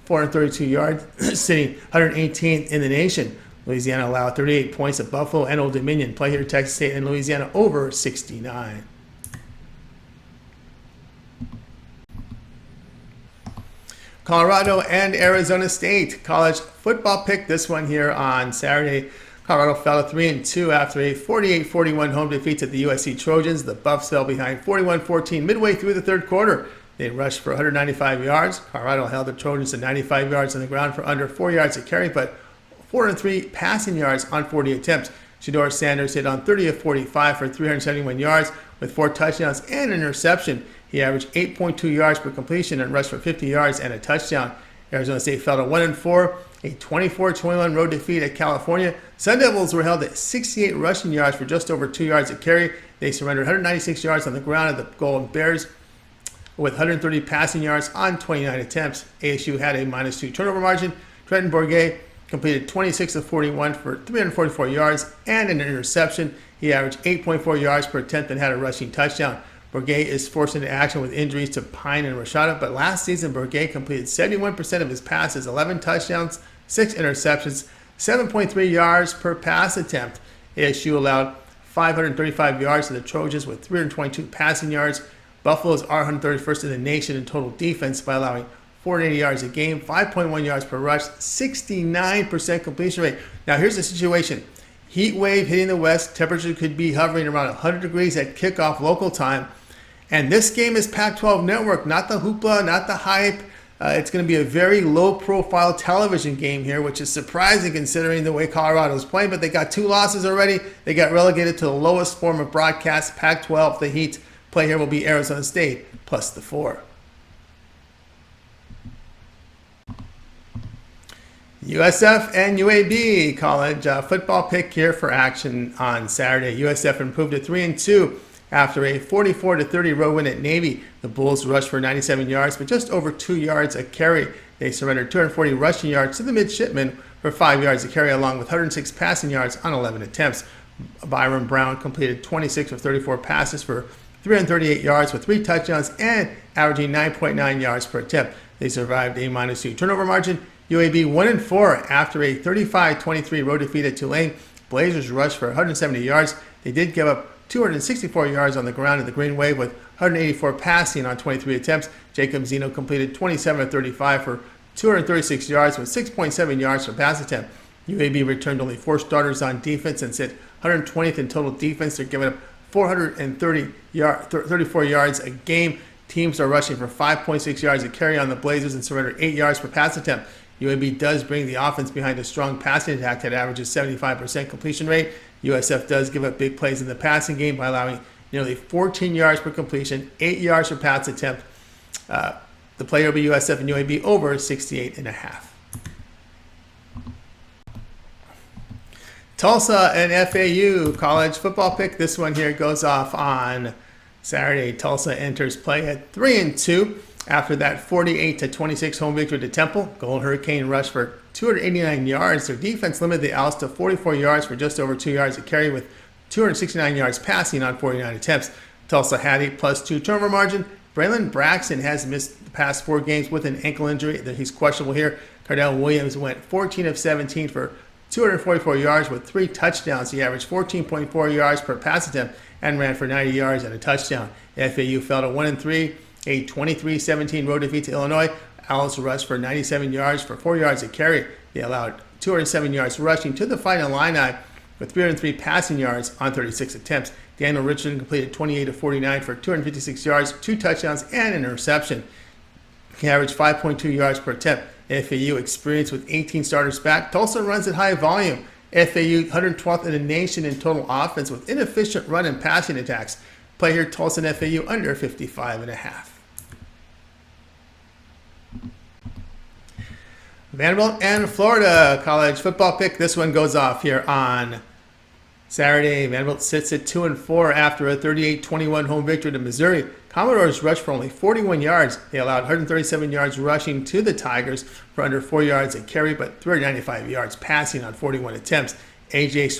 432 yards, sitting 118th in the nation. Louisiana allowed 38 points at Buffalo and Old Dominion. Play here Texas State and Louisiana over 69. Colorado and Arizona State college football pick. This one here on Saturday. Colorado fell to 3-2 after a 48-41 home defeat to the USC Trojans. The Buffs fell behind 41-14 midway through the 3rd quarter. They rushed for 195 yards. Colorado held the Trojans to 95 yards on the ground for under 4 yards a carry, but 403 passing yards on 40 attempts. Shedeur Sanders hit on 30 of 45 for 371 yards with 4 touchdowns and an interception. He averaged 8.2 yards per completion and rushed for 50 yards and a touchdown. Arizona State fell to 1-4, a 24-21 road defeat at California. Sun Devils were held at 68 rushing yards for just over 2 yards a carry. They surrendered 196 yards on the ground at the Golden Bears with 130 passing yards on 29 attempts. ASU had a -2 turnover margin. Trenton Bourguet completed 26 of 41 for 344 yards and an interception. He averaged 8.4 yards per attempt and had a rushing touchdown. Bourguet is forced into action with injuries to Pine and Rashada, but last season Bourguet completed 71% of his passes, 11 touchdowns, 6 interceptions, 7.3 yards per pass attempt. ASU allowed 535 yards to the Trojans with 322 passing yards. Buffaloes are 131st in the nation in total defense by allowing 480 yards a game, 5.1 yards per rush, 69% completion rate. Now here's the situation. Heat wave hitting the west. Temperature could be hovering around 100 degrees at kickoff local time. And this game is Pac-12 Network, not the hoopla, not the hype, It's going to be a very low-profile television game here, which is surprising considering the way Colorado's playing, but they got 2 losses already. They got relegated to the lowest form of broadcast, Pac-12. The Heat play here will be Arizona State plus the 4. USF and UAB college football pick here for action on Saturday. USF improved to 3-2 after a 44-30 road win at Navy. The Bulls rushed for 97 yards, but just over 2 yards a carry. They surrendered 240 rushing yards to the midshipmen for 5 yards a carry, along with 106 passing yards on 11 attempts. Byron Brown completed 26 of 34 passes for 338 yards with 3 touchdowns and averaging 9.9 yards per attempt. They survived a -2 turnover margin. UAB 1-4 after a 35-23 road defeat at Tulane. Blazers rushed for 170 yards. They did give up 264 yards on the ground at the Green Wave with 184 passing on 23 attempts. Jacob Zeno completed 27 of 35 for 236 yards with 6.7 yards per pass attempt. UAB returned only 4 starters on defense and sit 120th in total defense. They're giving up 434 yards a game. Teams are rushing for 5.6 yards a carry on the Blazers and surrender 8 yards per pass attempt. UAB does bring the offense behind a strong passing attack that averages 75% completion rate. USF does give up big plays in the passing game by allowing nearly 14 yards per completion, 8 yards per pass attempt. The play will be USF and UAB over 68.5. Tulsa and FAU college football pick. This one here goes off on Saturday. Tulsa enters play at 3-2 after that 48-26 home victory to Temple. Gold Hurricane rushed for 289 yards. Their defense limited the Owls to 44 yards for just over 2 yards a carry with 269 yards passing on 49 attempts. Tulsa had a +2 turnover margin. Braylon Braxton has missed the past 4 games with an ankle injury. He's questionable here. Cardell Williams went 14 of 17 for 244 yards with 3 touchdowns. He averaged 14.4 yards per pass attempt and ran for 90 yards and a touchdown. FAU fell to 1-3, a 23-17 road defeat to Illinois. Owls rushed for 97 yards for 4 yards a carry. They allowed 207 yards rushing to the final line with 303 passing yards on 36 attempts. Daniel Richardson completed 28 of 49 for 256 yards, 2 touchdowns, and an interception. He averaged 5.2 yards per attempt. FAU experienced with 18 starters back. Tulsa runs at high volume. FAU 112th in the nation in total offense with inefficient run and passing attacks. Play here Tulsa and FAU under 55.5. Vanderbilt and Florida college football pick. This one goes off here on Saturday. Vanderbilt sits at 2-4 after a 38-21 home victory to Missouri. Commodores rushed for only 41 yards. They allowed 137 yards rushing to the Tigers for under 4 yards a carry, but 395 yards passing on 41 attempts. AJ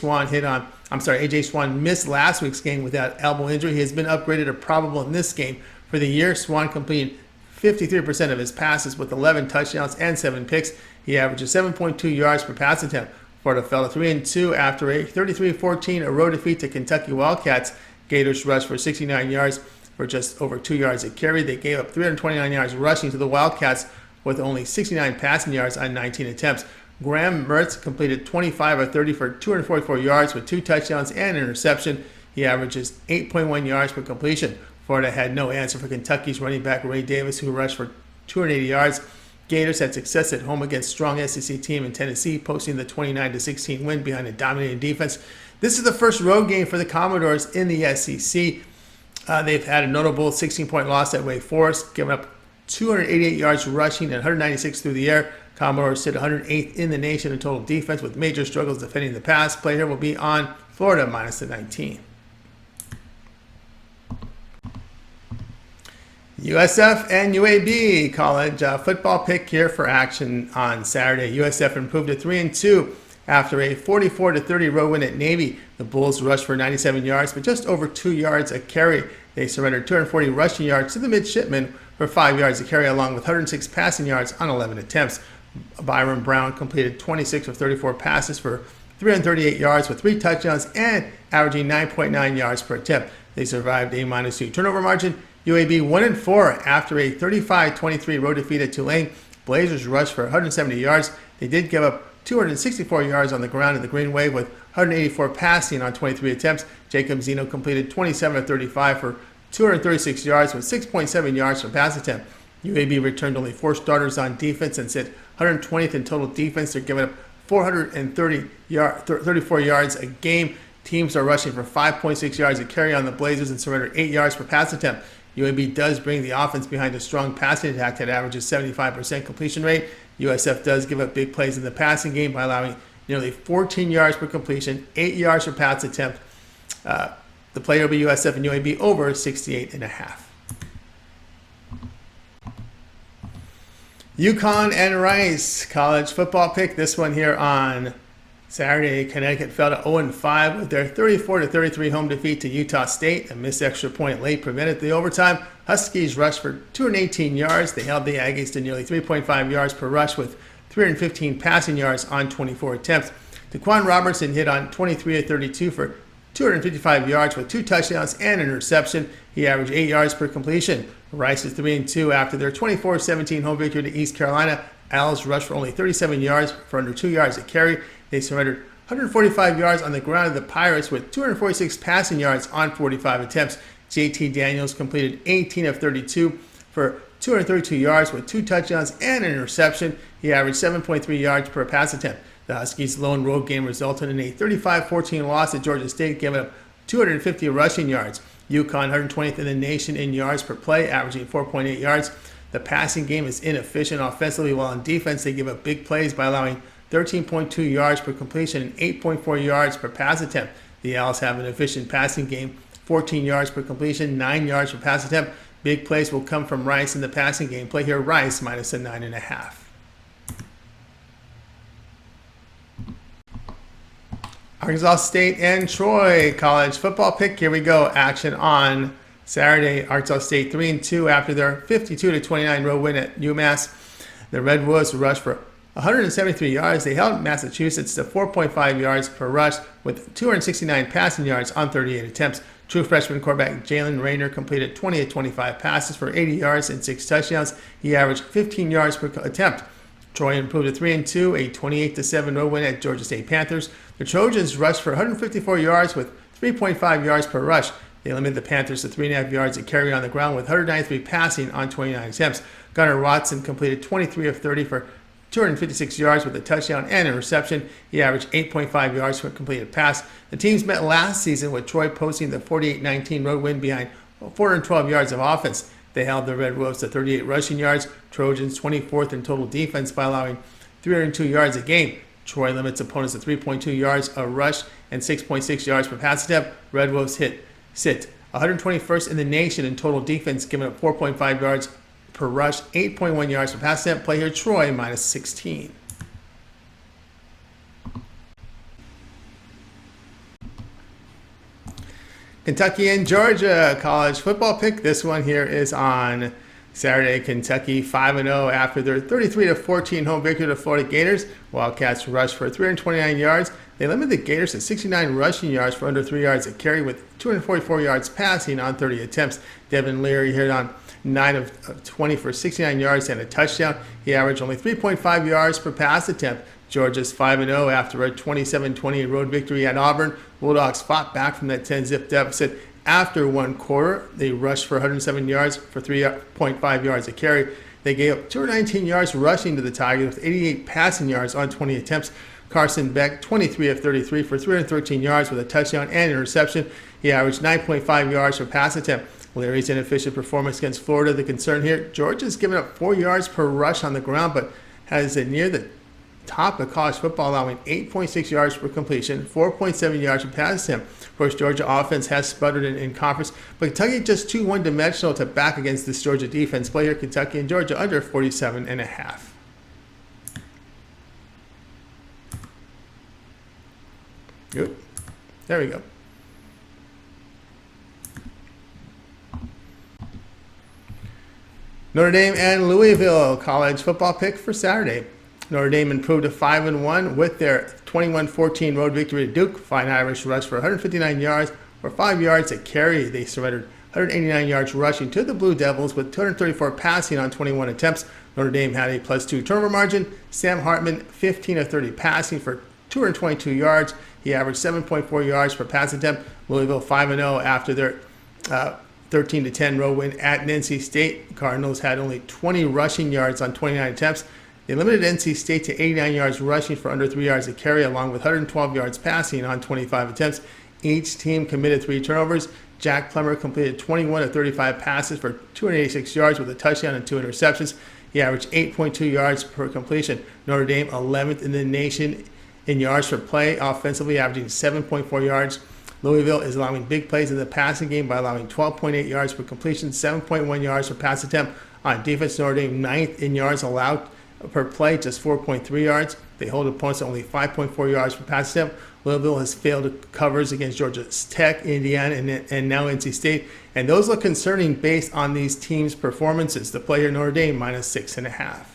Swan missed last week's game without elbow injury. He has been upgraded to probable in this game. For the year, Swan completed 53% of his passes with 11 touchdowns and 7 picks. He averages 7.2 yards per pass attempt. Florida fell to 3-2 after a 33-14 road defeat to Kentucky Wildcats. Gators rushed for 69 yards for just over 2 yards a carry. They gave up 329 yards rushing to the Wildcats with only 69 passing yards on 19 attempts. Graham Mertz completed 25 of 30 for 244 yards with 2 touchdowns and an interception. He averages 8.1 yards per completion. Florida had no answer for Kentucky's running back Ray Davis, who rushed for 280 yards. Gators had success at home against strong SEC team in Tennessee, posting the 29-16 win behind a dominating defense. This is the first road game for the Commodores in the SEC. They've had a notable 16-point loss at Wake Forest, giving up 288 yards rushing and 196 through the air. Commodores sit 108th in the nation in total defense with major struggles defending the pass. Play here will be on Florida minus the 19. USF and UAB college football pick here for action on Saturday. USF improved to 3-2 after a 44-30 road win at Navy. The Bulls rushed for 97 yards, but just over 2 yards a carry. They surrendered 240 rushing yards to the midshipmen for 5 yards a carry, along with 106 passing yards on 11 attempts. Byron Brown completed 26 of 34 passes for 338 yards with 3 touchdowns and averaging 9.9 yards per attempt. They survived a -2 turnover margin. UAB 1-4 after a 35-23 road defeat at Tulane. Blazers rushed for 170 yards. They did give up 264 yards on the ground at the Green Wave with 184 passing on 23 attempts. Jacob Zeno completed 27 of 35 for 236 yards with 6.7 yards per pass attempt. UAB returned only 4 starters on defense and sit 120th in total defense. They're giving up 434 yards a game. Teams are rushing for 5.6 yards a carry on the Blazers and surrendered 8 yards per pass attempt. UAB does bring the offense behind a strong passing attack that averages 75% completion rate. USF does give up big plays in the passing game by allowing nearly 14 yards per completion, 8 yards per pass attempt. The play will be USF and UAB over 68.5. Uconn and Rice college football pick. This one here on Saturday. Connecticut fell to 0-5 with their 34-33 home defeat to Utah State. A missed extra point late prevented the overtime. Huskies rushed for 218 yards. They held the Aggies to nearly 3.5 yards per rush with 315 passing yards on 24 attempts. Daquan Robertson hit on 23-32 for 255 yards with 2 touchdowns and an interception. He averaged 8 yards per completion. Rice is 3-2 after their 24-17 home victory to East Carolina. Owls rushed for only 37 yards for under 2 yards a carry. They surrendered 145 yards on the ground of the Pirates with 246 passing yards on 45 attempts. JT Daniels completed 18 of 32 for 232 yards with 2 touchdowns and an interception. He averaged 7.3 yards per pass attempt. The Huskies' lone road game resulted in a 35-14 loss at Georgia State, giving up 250 rushing yards. Uconn 120th in the nation in yards per play, averaging 4.8 yards. The passing game is inefficient offensively, while on defense they give up big plays by allowing 13.2 yards per completion and 8.4 yards per pass attempt. The Owls have an efficient passing game, 14 yards per completion, 9 yards per pass attempt. Big plays will come from Rice in the passing game. Play here Rice minus a 9.5. Arkansas State and Troy college football pick. Here we go. Action on Saturday. Arkansas State 3-2 after their 52-29 road win at UMass. The Red Wolves rushed for 173 yards. They held Massachusetts to 4.5 yards per rush with 269 passing yards on 38 attempts. True freshman quarterback Jalen Rayner completed 20 of 25 passes for 80 yards and 6 touchdowns. He averaged 15 yards per attempt. Troy improved to 3-2, a 28-7 road win at Georgia State Panthers. The Trojans rushed for 154 yards with 3.5 yards per rush. They limited the Panthers to 3.5 yards a carry on the ground with 193 passing on 29 attempts. Gunnar Watson completed 23 of 30 for 256 yards with a touchdown and a reception. He averaged 8.5 yards per completed pass. The teams met last season with Troy posting the 48-19 road win behind 412 yards of offense. They held the Red Wolves to 38 rushing yards. Trojans 24th in total defense by allowing 302 yards a game. Troy limits opponents to 3.2 yards a rush and 6.6 yards per pass attempt. Red Wolves sit 121st in the nation in total defense, giving up 4.5 yards per rush, 8.1 yards per pass attempt. Play here Troy minus 16. Kentucky and Georgia college football pick. This one here is on Saturday. Kentucky 5-0 after their 33-14 home victory to Florida Gators. Wildcats rushed for 329 yards. They limited the Gators to 69 rushing yards for under 3 yards a carry with 244 yards passing on 30 attempts. Devin Leary hit on 9 of 20 for 69 yards and a touchdown. He averaged only 3.5 yards per pass attempt. Georgia's 5-0 after a 27-20 road victory at Auburn. Bulldogs fought back from that 10-zip deficit after one quarter. They rushed for 107 yards for 3.5 yards a carry. They gave up 219 yards rushing to the Tigers with 88 passing yards on 20 attempts. Carson Beck, 23 of 33 for 313 yards with a touchdown and interception. He averaged 9.5 yards per pass attempt. Larry's inefficient performance against Florida, the concern here. Georgia's given up 4 yards per rush on the ground, but has it near the top of college football, allowing 8.6 yards per completion, 4.7 yards per pass attempt. Of course, Georgia offense has sputtered in conference, but Kentucky just too one-dimensional to back against this Georgia defense. Play here Kentucky and Georgia under 47.5. Good. There we go. Notre Dame and Louisville college football pick for Saturday. Notre Dame improved to 5-1 with their 21-14 road victory at Duke. Fine Irish rushed for 159 yards or 5 yards a carry. They surrendered 189 yards rushing to the Blue Devils with 234 passing on 21 attempts. Notre Dame had a +2 turnover margin. Sam Hartman, 15 of 30 passing for 222 yards. He averaged 7.4 yards per pass attempt. Louisville 5-0 after their 13-10 road win at NC State. Cardinals had only 20 rushing yards on 29 attempts. They limited NC State to 89 yards rushing for under 3 yards a carry, along with 112 yards passing on 25 attempts. Each team committed 3 turnovers. Jack Plummer completed 21 of 35 passes for 286 yards with a touchdown and 2 interceptions. He averaged 8.2 yards per completion. Notre Dame 11th in the nation in yards per play, offensively averaging 7.4 yards. Louisville is allowing big plays in the passing game by allowing 12.8 yards per completion, 7.1 yards per pass attempt. On defense, Notre Dame 9th in yards allowed per play, just 4.3 yards. They hold opponents to only 5.4 yards per pass attempt. Louisville has failed covers against Georgia Tech, Indiana, and now NC State. And those look concerning based on these teams' performances. The play here, Notre Dame, -6.5.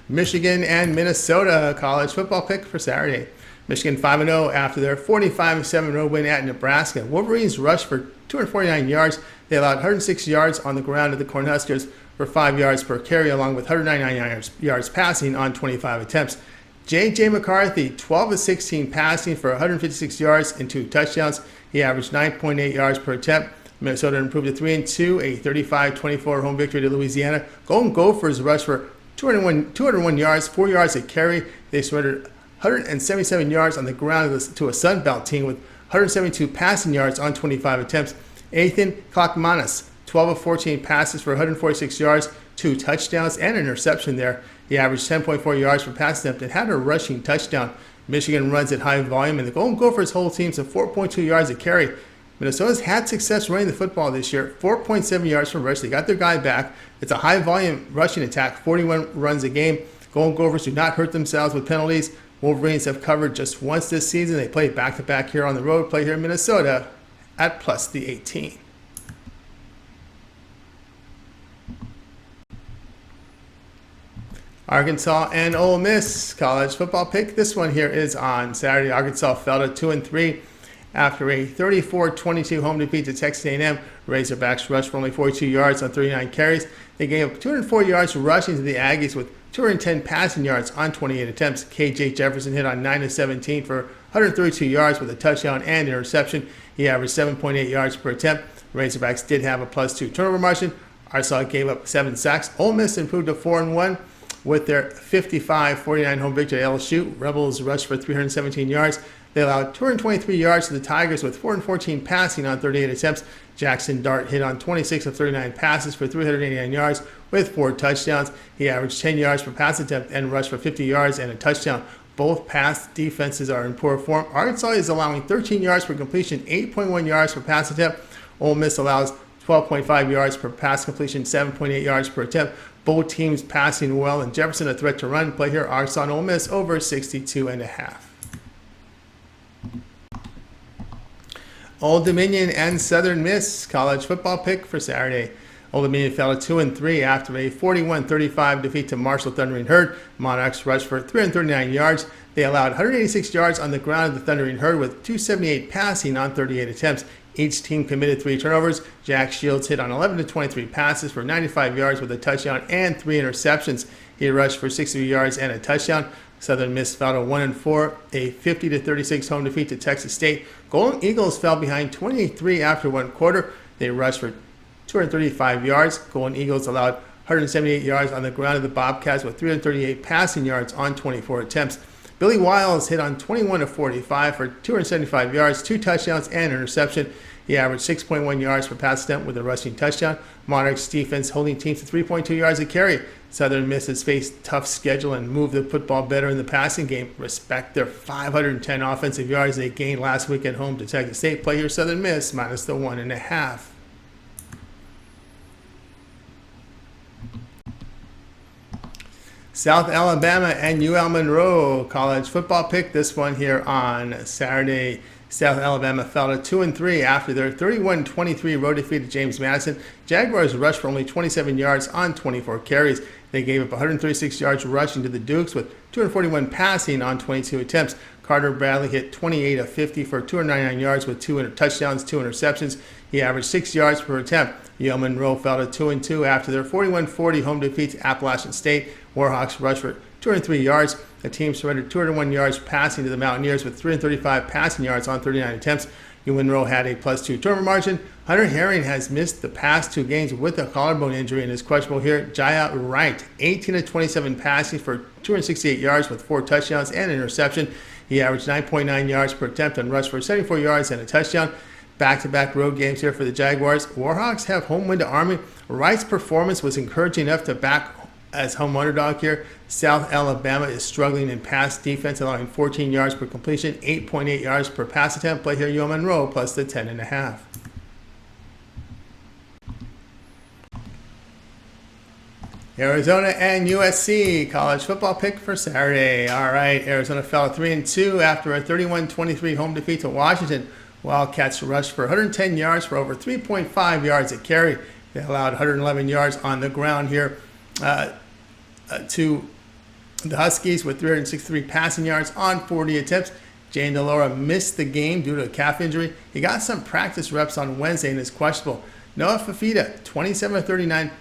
Michigan and Minnesota college football pick for Saturday. Michigan 5-0 after their 45-7 road win at Nebraska. Wolverines rushed for 249 yards. They allowed 106 yards on the ground to the Cornhuskers for 5 yards per carry, along with 199 yards passing on 25 attempts. J.J. McCarthy, 12 of 16 passing for 156 yards and 2 touchdowns. He averaged 9.8 yards per attempt. Minnesota improved to 3-2, a 35-24 home victory to Louisiana. Golden Gophers rushed for 201 yards, 4 yards a carry. They surrendered 177 yards on the ground to a Sun Belt team with 172 passing yards on 25 attempts. Ethan Klakmanis, 12 of 14 passes for 146 yards, 2 touchdowns, and an interception there. He averaged 10.4 yards per pass attempt and had a rushing touchdown. Michigan runs at high volume, and the Golden Gophers hold teams to 4.2 yards a carry. Minnesota's had success running the football this year, 4.7 yards per rush. They got their guy back. It's a high-volume rushing attack, 41 runs a game. Golden Gophers do not hurt themselves with penalties. Wolverines have covered just once this season. They play back-to-back here on the road, play here in Minnesota at plus the 18. Arkansas and Ole Miss college football pick. This one here is on Saturday. Arkansas fell to 2-3 after a 34-22 home defeat to Texas A&M. Razorbacks rushed for only 42 yards on 39 carries. They gave up 204 yards rushing to the Aggies with 210 passing yards on 28 attempts. KJ Jefferson hit on 9 of 17 for 132 yards with a touchdown and interception. He averaged 7.8 yards per attempt. Razorbacks did have a +2 turnover margin. Arkansas gave up 7 sacks. Ole Miss improved to 4-1 with their 55-49 home victory at LSU. Rebels rushed for 317 yards. They allowed 223 yards to the Tigers with 414 passing on 38 attempts. Jackson Dart hit on 26 of 39 passes for 389 yards with 4 touchdowns. He averaged 10 yards per pass attempt and rushed for 50 yards and a touchdown. Both pass defenses are in poor form. Arkansas is allowing 13 yards per completion, 8.1 yards per pass attempt. Ole Miss allows 12.5 yards per pass completion, 7.8 yards per attempt. Both teams passing well, and Jefferson a threat to run. Play here, Arkansas and Ole Miss over 62.5. Old Dominion and Southern Miss college football pick for Saturday. Old Dominion fell to 2-3 after a 41-35 defeat to Marshall Thundering Herd. Monarchs rushed for 339 yards. They allowed 186 yards on the ground of the Thundering Herd with 278 passing on 38 attempts. Each team committed 3 turnovers. Jack Shields hit on 11 of 23 passes for 95 yards with a touchdown and 3 interceptions. He rushed for 60 yards and a touchdown. Southern Miss fell to 1-4, a 50-36 home defeat to Texas State. Golden Eagles fell behind 23 after 1 quarter. They rushed for 235 yards. Golden Eagles allowed 178 yards on the ground of the Bobcats with 338 passing yards on 24 attempts. Billy Wiles hit on 21 of 45 for 275 yards, 2 touchdowns, and an interception. He averaged 6.1 yards per pass attempt with a rushing touchdown. Monarchs defense holding teams to 3.2 yards a carry. Southern Miss has faced tough schedule and moved the football better in the passing game. Respect their 510 offensive yards they gained last week at home to Texas State. Play here, Southern Miss minus the 1.5. South Alabama and UL Monroe college football pick. This one here on Saturday. South Alabama fell to 2-3 after their 31-23 road defeat to James Madison. Jaguars rushed for only 27 yards on 24 carries. They gave up 136 yards rushing to the Dukes with 241 passing on 22 attempts. Carter Bradley hit 28 of 50 for 299 yards with 2 touchdowns, 2 interceptions. He averaged 6 yards per attempt. UL Monroe fell to 2-2 after their 41-40 home defeat to Appalachian State. Warhawks rushed for 203 yards. The team surrendered 201 yards passing to the Mountaineers with 335 passing yards on 39 attempts. Monroe had a +2 turnover margin. Hunter Herring has missed the past 2 games with a collarbone injury and is questionable here. Jaya Wright, 18 of 27 passing for 268 yards with 4 touchdowns and an interception. He averaged 9.9 yards per attempt and rushed for 74 yards and a touchdown. Back-to-back road games here for the Jaguars. Warhawks have home win to Army. Wright's performance was encouraging enough to back as home underdog here. South Alabama is struggling in pass defense, allowing 14 yards per completion, 8.8 yards per pass attempt. Play here, Monroe plus the 10.5. Arizona and USC college football pick for Saturday. All right, Arizona fell 3-2 after a 31-23 home defeat to Washington. Wildcats rushed for 110 yards for over 3.5 yards a carry. They allowed 111 yards on the ground here to the Huskies with 363 passing yards on 40 attempts. Jane DeLora missed the game due to a calf injury. He got some practice reps on Wednesday and is questionable. Noah Fafita, 27 of 39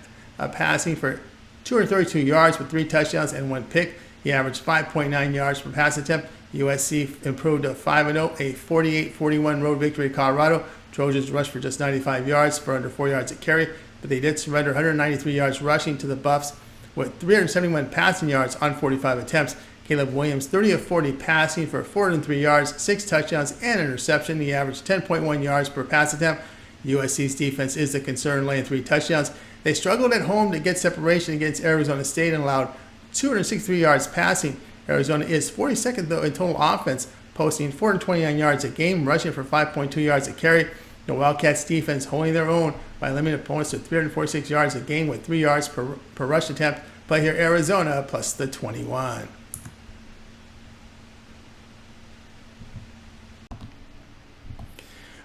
passing for 232 yards with 3 touchdowns and 1 pick. He averaged 5.9 yards per pass attempt. USC improved to 5-0, a 48-41 road victory at Colorado. Trojans rushed for just 95 yards for under 4 yards a carry, but they did surrender 193 yards rushing to the Buffs with 371 passing yards on 45 attempts. Caleb Williams, 30 of 40 passing for 403 yards, 6 touchdowns, and an interception. He averaged 10.1 yards per pass attempt. USC's defense is the concern, laying 3 touchdowns. They struggled at home to get separation against Arizona State and allowed 263 yards passing. Arizona is 42nd, though, in total offense, posting 429 yards a game, rushing for 5.2 yards a carry. The Wildcats defense holding their own by limiting opponents to 346 yards a game with 3 yards per rush attempt. Play here, Arizona plus the 21.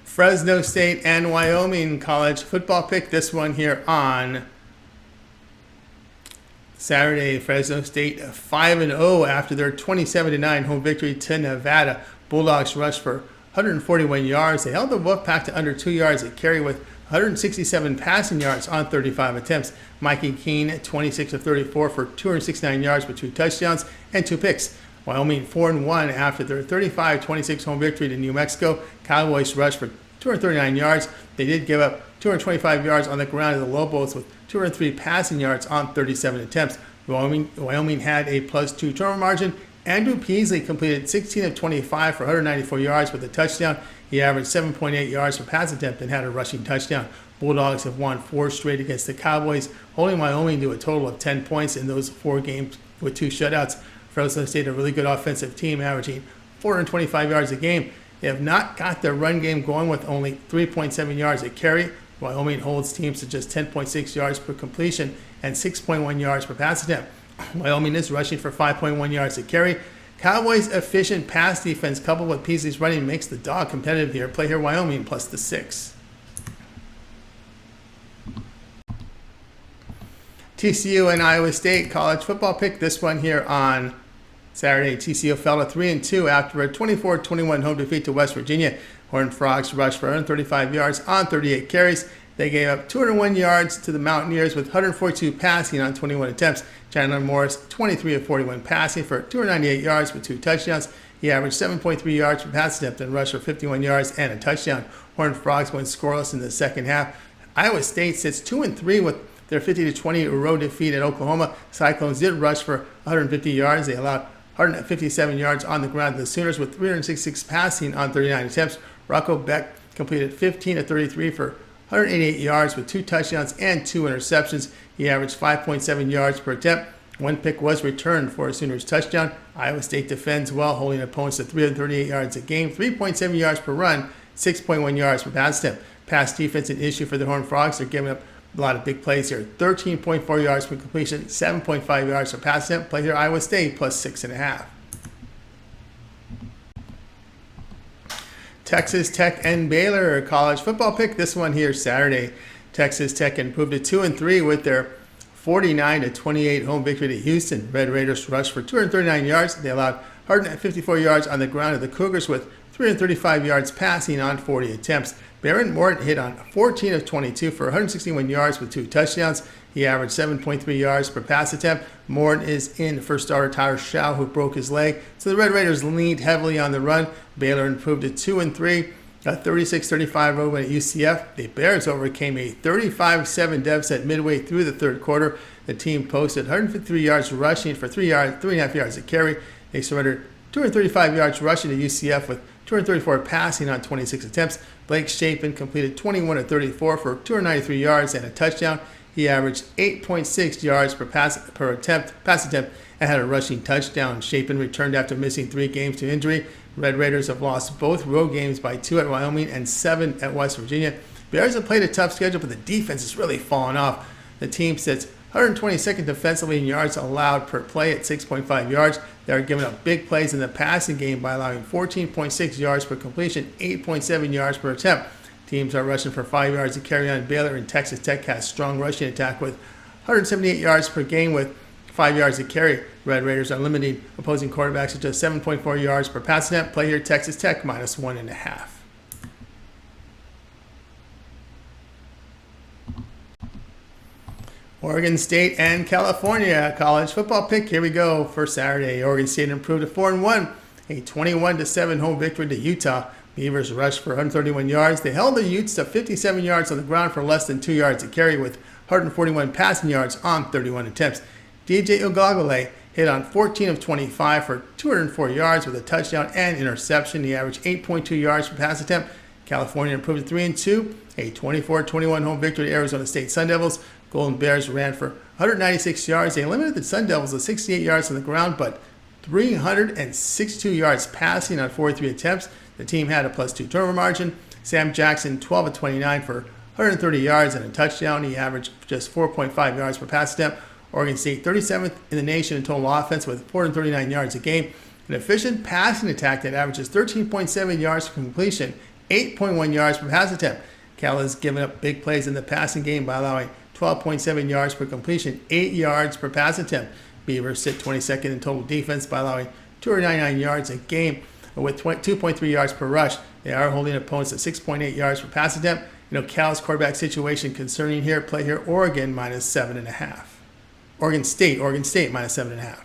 Fresno State and Wyoming college football pick. This one here on Saturday. Fresno State 5-0 after their 27-9 home victory to Nevada. Bulldogs rushed for 141 yards. They held the Wolfpack to under 2 yards a carry with 167 passing yards on 35 attempts. Mikey Keene, 26 of 34 for 269 yards with 2 touchdowns and 2 picks. Wyoming 4-1 after their 35-26 home victory to New Mexico. Cowboys rushed for 239 yards. They did give up 225 yards on the ground to the Lobos with 203 passing yards on 37 attempts. Wyoming had a +2 turnover margin. Andrew Peasley completed 16 of 25 for 194 yards with a touchdown. He averaged 7.8 yards per pass attempt and had a rushing touchdown. Bulldogs have won 4 straight against the Cowboys, holding Wyoming to a total of 10 points in those 4 games with 2 shutouts. Fresno State, a really good offensive team, averaging 425 yards a game. They have not got their run game going with only 3.7 yards a carry. Wyoming holds teams to just 10.6 yards per completion and 6.1 yards per pass attempt. Wyoming is rushing for 5.1 yards a carry. Cowboys' efficient pass defense coupled with Peasley's running makes the dog competitive here. Play here, Wyoming plus the 6. TCU and Iowa State college football pick. This one here on Saturday. TCU fell to 3-2 after a 24-21 home defeat to West Virginia. Horned Frogs rushed for 135 yards on 38 carries. They gave up 201 yards to the Mountaineers with 142 passing on 21 attempts. Chandler Morris, 23 of 41 passing for 298 yards with 2 touchdowns. He averaged 7.3 yards per pass attempt and rushed for 51 yards and a touchdown. Horned Frogs went scoreless in the second half. Iowa State sits 2-3 with their 50-20 road defeat at Oklahoma. Cyclones did rush for 150 yards. They allowed 157 yards on the ground to the Sooners with 366 passing on 39 attempts. Rocco Beck completed 15 of 33 for 188 yards with 2 touchdowns and 2 interceptions. He averaged 5.7 yards per attempt. 1 pick was returned for a Sooners touchdown. Iowa State defends well, holding opponents to 338 yards a game, 3.7 yards per run, 6.1 yards per pass attempt. Pass defense an issue for the Horned Frogs. They're giving up a lot of big plays here. 13.4 yards per completion, 7.5 yards per pass attempt. Play here, Iowa State plus 6.5. Texas Tech and Baylor college football pick. This one here Saturday. Texas Tech improved to 2-3 with their 49-28 home victory to Houston. Red Raiders rushed for 239 yards. They allowed 154 yards on the ground to the Cougars with 335 yards passing on 40 attempts. Baron Morton hit on 14 of 22 for 161 yards with 2 touchdowns. He averaged 7.3 yards per pass attempt. Morton is in for starter Tyler Shaw, who broke his leg. So the Red Raiders leaned heavily on the run. Baylor improved to 2-3 A 36-35 road win at UCF. The Bears overcame a 35-7 deficit midway through the third quarter. The team posted 153 yards rushing for 3.5 yards a carry. They surrendered 235 yards rushing to UCF with 234 passing on 26 attempts. Blake Shapen completed 21 of 34 for 293 yards and a touchdown. He averaged 8.6 yards per pass attempt, and had a rushing touchdown. Shapen returned after missing 3 games to injury. Red Raiders have lost both road games by 2 at Wyoming and 7 at West Virginia. Bears have played a tough schedule, but the defense has really fallen off. The team sits 122nd defensively in yards allowed per play at 6.5 yards. They are giving up big plays in the passing game by allowing 14.6 yards per completion, 8.7 yards per attempt. Teams are rushing for 5 yards to carry on. Baylor and Texas Tech has strong rushing attack with 178 yards per game with 5 yards to carry. Red Raiders are limiting opposing quarterbacks to just 7.4 yards per pass attempt. Play here Texas Tech -1.5. Oregon State and California college football pick. Here we go for Saturday. Oregon State improved to 4-1, a 21-7 home victory to Utah. Beavers rushed for 131 yards. They held the Utes to 57 yards on the ground for less than 2 yards to carry with 141 passing yards on 31 attempts. DJ Ugalele hit on 14 of 25 for 204 yards with a touchdown and interception. He averaged 8.2 yards per pass attempt. California improved to 3-2, a 24-21 home victory to Arizona State Sun Devils. Golden Bears ran for 196 yards. They limited the Sun Devils to 68 yards on the ground, but 362 yards passing on 43 attempts. The team had a +2 turnover margin. Sam Jackson, 12 of 29 for 130 yards and a touchdown. He averaged just 4.5 yards per pass attempt. Oregon State 37th in the nation in total offense with 439 yards a game. An efficient passing attack that averages 13.7 yards per completion, 8.1 yards per pass attempt. Cal has given up big plays in the passing game by allowing 12.7 yards per completion, 8 yards per pass attempt. Beavers sit 22nd in total defense by allowing 299 yards a game with 2.3 yards per rush. They are holding opponents at 6.8 yards per pass attempt. Cal's quarterback situation concerning here. Play here Oregon -7.5. Oregon State -7.5.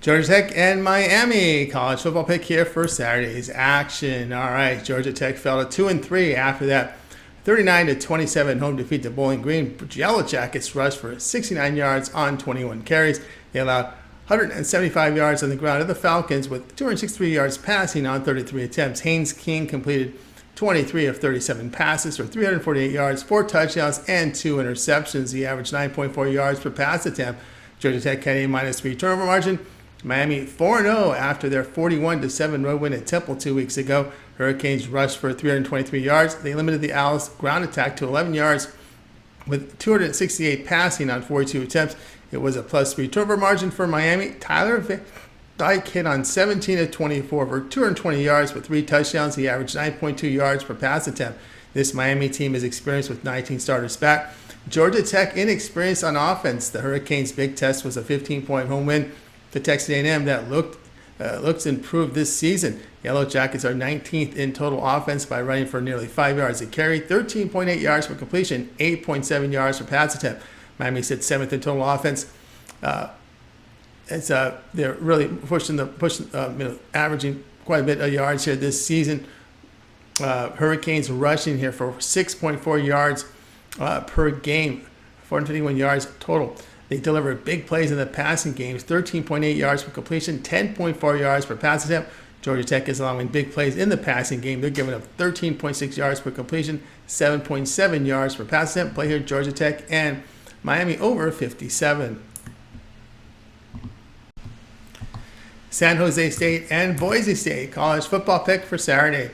Georgia Tech and Miami college football pick here for Saturday's action. All right, Georgia Tech fell to 2-3 after that 39-27 home defeat to Bowling Green. Yellow Jackets rushed for 69 yards on 21 carries. They allowed 175 yards on the ground to the Falcons with 263 yards passing on 33 attempts. Haynes King completed 23 of 37 passes for 348 yards, 4 touchdowns, and 2 interceptions. He averaged 9.4 yards per pass attempt. Georgia Tech had a -3 turnover margin. Miami 4-0 after their 41-7 road win at Temple 2 weeks ago. Hurricanes rushed for 323 yards. They limited the Owls' ground attack to 11 yards with 268 passing on 42 attempts. It was a +3 turnover margin for Miami. Tyler Dyke hit on 17 of 24 for 220 yards with 3 touchdowns. He averaged 9.2 yards per pass attempt. This Miami team is experienced with 19 starters back. Georgia Tech inexperienced on offense. The Hurricanes' big test was a 15-point home win to Texas A&M that looks improved this season. Yellow Jackets are 19th in total offense by running for nearly 5 yards a carry, 13.8 yards per completion, 8.7 yards per pass attempt. Miami sits 7th in total offense. They're really averaging quite a bit of yards here this season. Hurricanes rushing here for 6.4 yards per game, 451 yards total. They deliver big plays in the passing games, 13.8 yards per completion, 10.4 yards per pass attempt. Georgia Tech is allowing big plays in the passing game. They're giving up 13.6 yards per completion, 7.7 yards per pass attempt. Play here Georgia Tech and Miami over 57. San Jose State and Boise State college football pick for Saturday.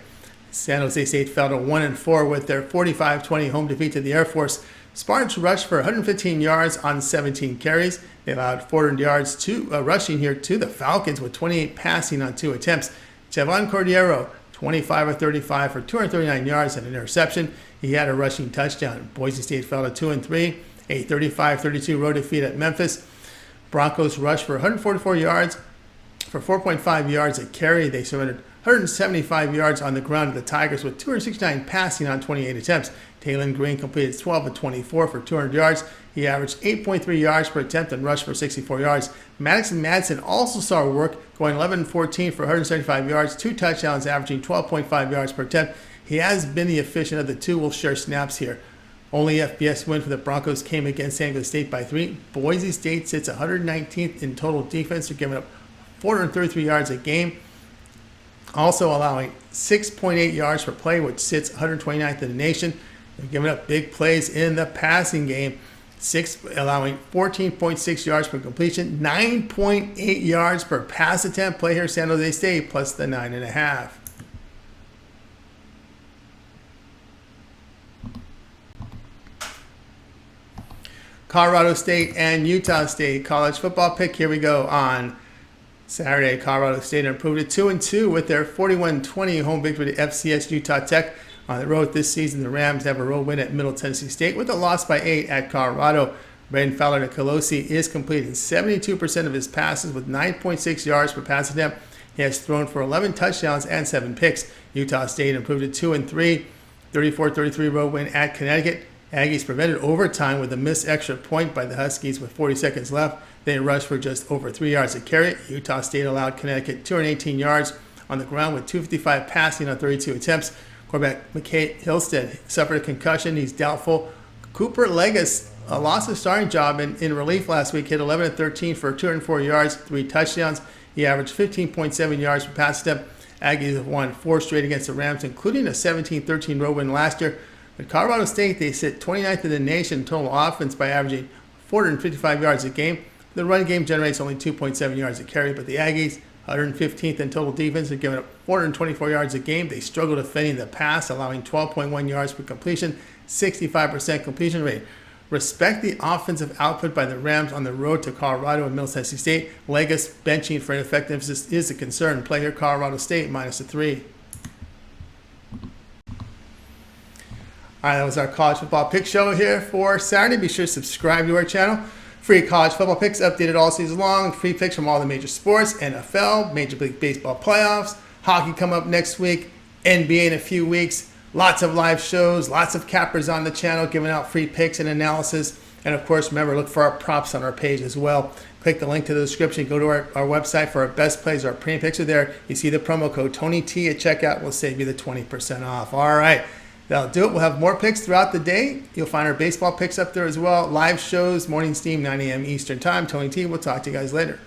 San Jose State fell to 1-4 with their 45-20 home defeat to the Air Force. Spartans rushed for 115 yards on 17 carries. They allowed 400 yards to rushing here to the Falcons with 28 passing on 2 attempts. Javon Cordero, 25 of 35 for 239 yards and an interception. He had a rushing touchdown. Boise State fell to 2-3, a 35-32 road defeat at Memphis. Broncos rushed for 144 yards for 4.5 yards a carry. They surrendered 175 yards on the ground of the Tigers with 269 passing on 28 attempts. Taylon Green completed 12 of 24 for 200 yards. He averaged 8.3 yards per attempt and rushed for 64 yards. Maddox and Madsen also saw work, going 11 14 for 175 yards, 2 touchdowns, averaging 12.5 yards per attempt. He has been the efficient of the two. Will share snaps here. Only FBS win for the Broncos came against San Diego State by 3. Boise State sits 119th in total defense. They're giving up 433 yards a game, also allowing 6.8 yards per play, which sits 129th in the nation. They're giving up big plays in the passing game, allowing 14.6 yards per completion, 9.8 yards per pass attempt. Play here, San Jose State, plus the 9.5. Colorado State and Utah State college football pick. Here we go on Saturday. Colorado State improved to 2-2 with their 41-20 home victory to FCS Utah Tech. On the road this season, the Rams have a road win at Middle Tennessee State with a loss by 8 at Colorado. Braden Fowler to Colosi is completing 72% of his passes with 9.6 yards per pass attempt. He has thrown for 11 touchdowns and 7 picks. Utah State improved to 2-3, 34-33 road win at Connecticut. Aggies prevented overtime with a missed extra point by the Huskies with 40 seconds left. They rushed for just over 3 yards a carry. Utah State allowed Connecticut 218 yards on the ground with 255 passing on 32 attempts. Quarterback McKay Hillstead suffered a concussion. He's doubtful. Cooper Legas lost his starting job in relief last week. Hit 11 of 13 for 204 yards, 3 touchdowns. He averaged 15.7 yards per pass attempt. Aggies have won 4 straight against the Rams, including a 17-13 road win last year. At Colorado State, they sit 29th in the nation in total offense by averaging 455 yards a game. The run game generates only 2.7 yards a carry, but the Aggies, 115th in total defense, are giving up 424 yards a game. They struggle defending the pass, allowing 12.1 yards per completion, 65% completion rate. Respect the offensive output by the Rams on the road to Colorado and Middle Tennessee State. Legas benching for ineffectiveness is a concern. Play here, Colorado State, -3. All right, that was our college football pick show here for Saturday. Be sure to subscribe to our channel. Free college football picks updated all season long. Free picks from all the major sports, NFL, Major League Baseball playoffs, hockey come up next week, NBA in a few weeks. Lots of live shows, lots of cappers on the channel giving out free picks and analysis. And of course, remember, look for our props on our page as well. Click the link to the description. Go to our website for our best plays. Our premium picks are there. You see the promo code TonyT at checkout. We'll save you the 20% off. All right. That'll do it. We'll have more picks throughout the day. You'll find our baseball picks up there as well. Live shows, morning steam, 9 a.m. Eastern time. Tony T. We'll talk to you guys later.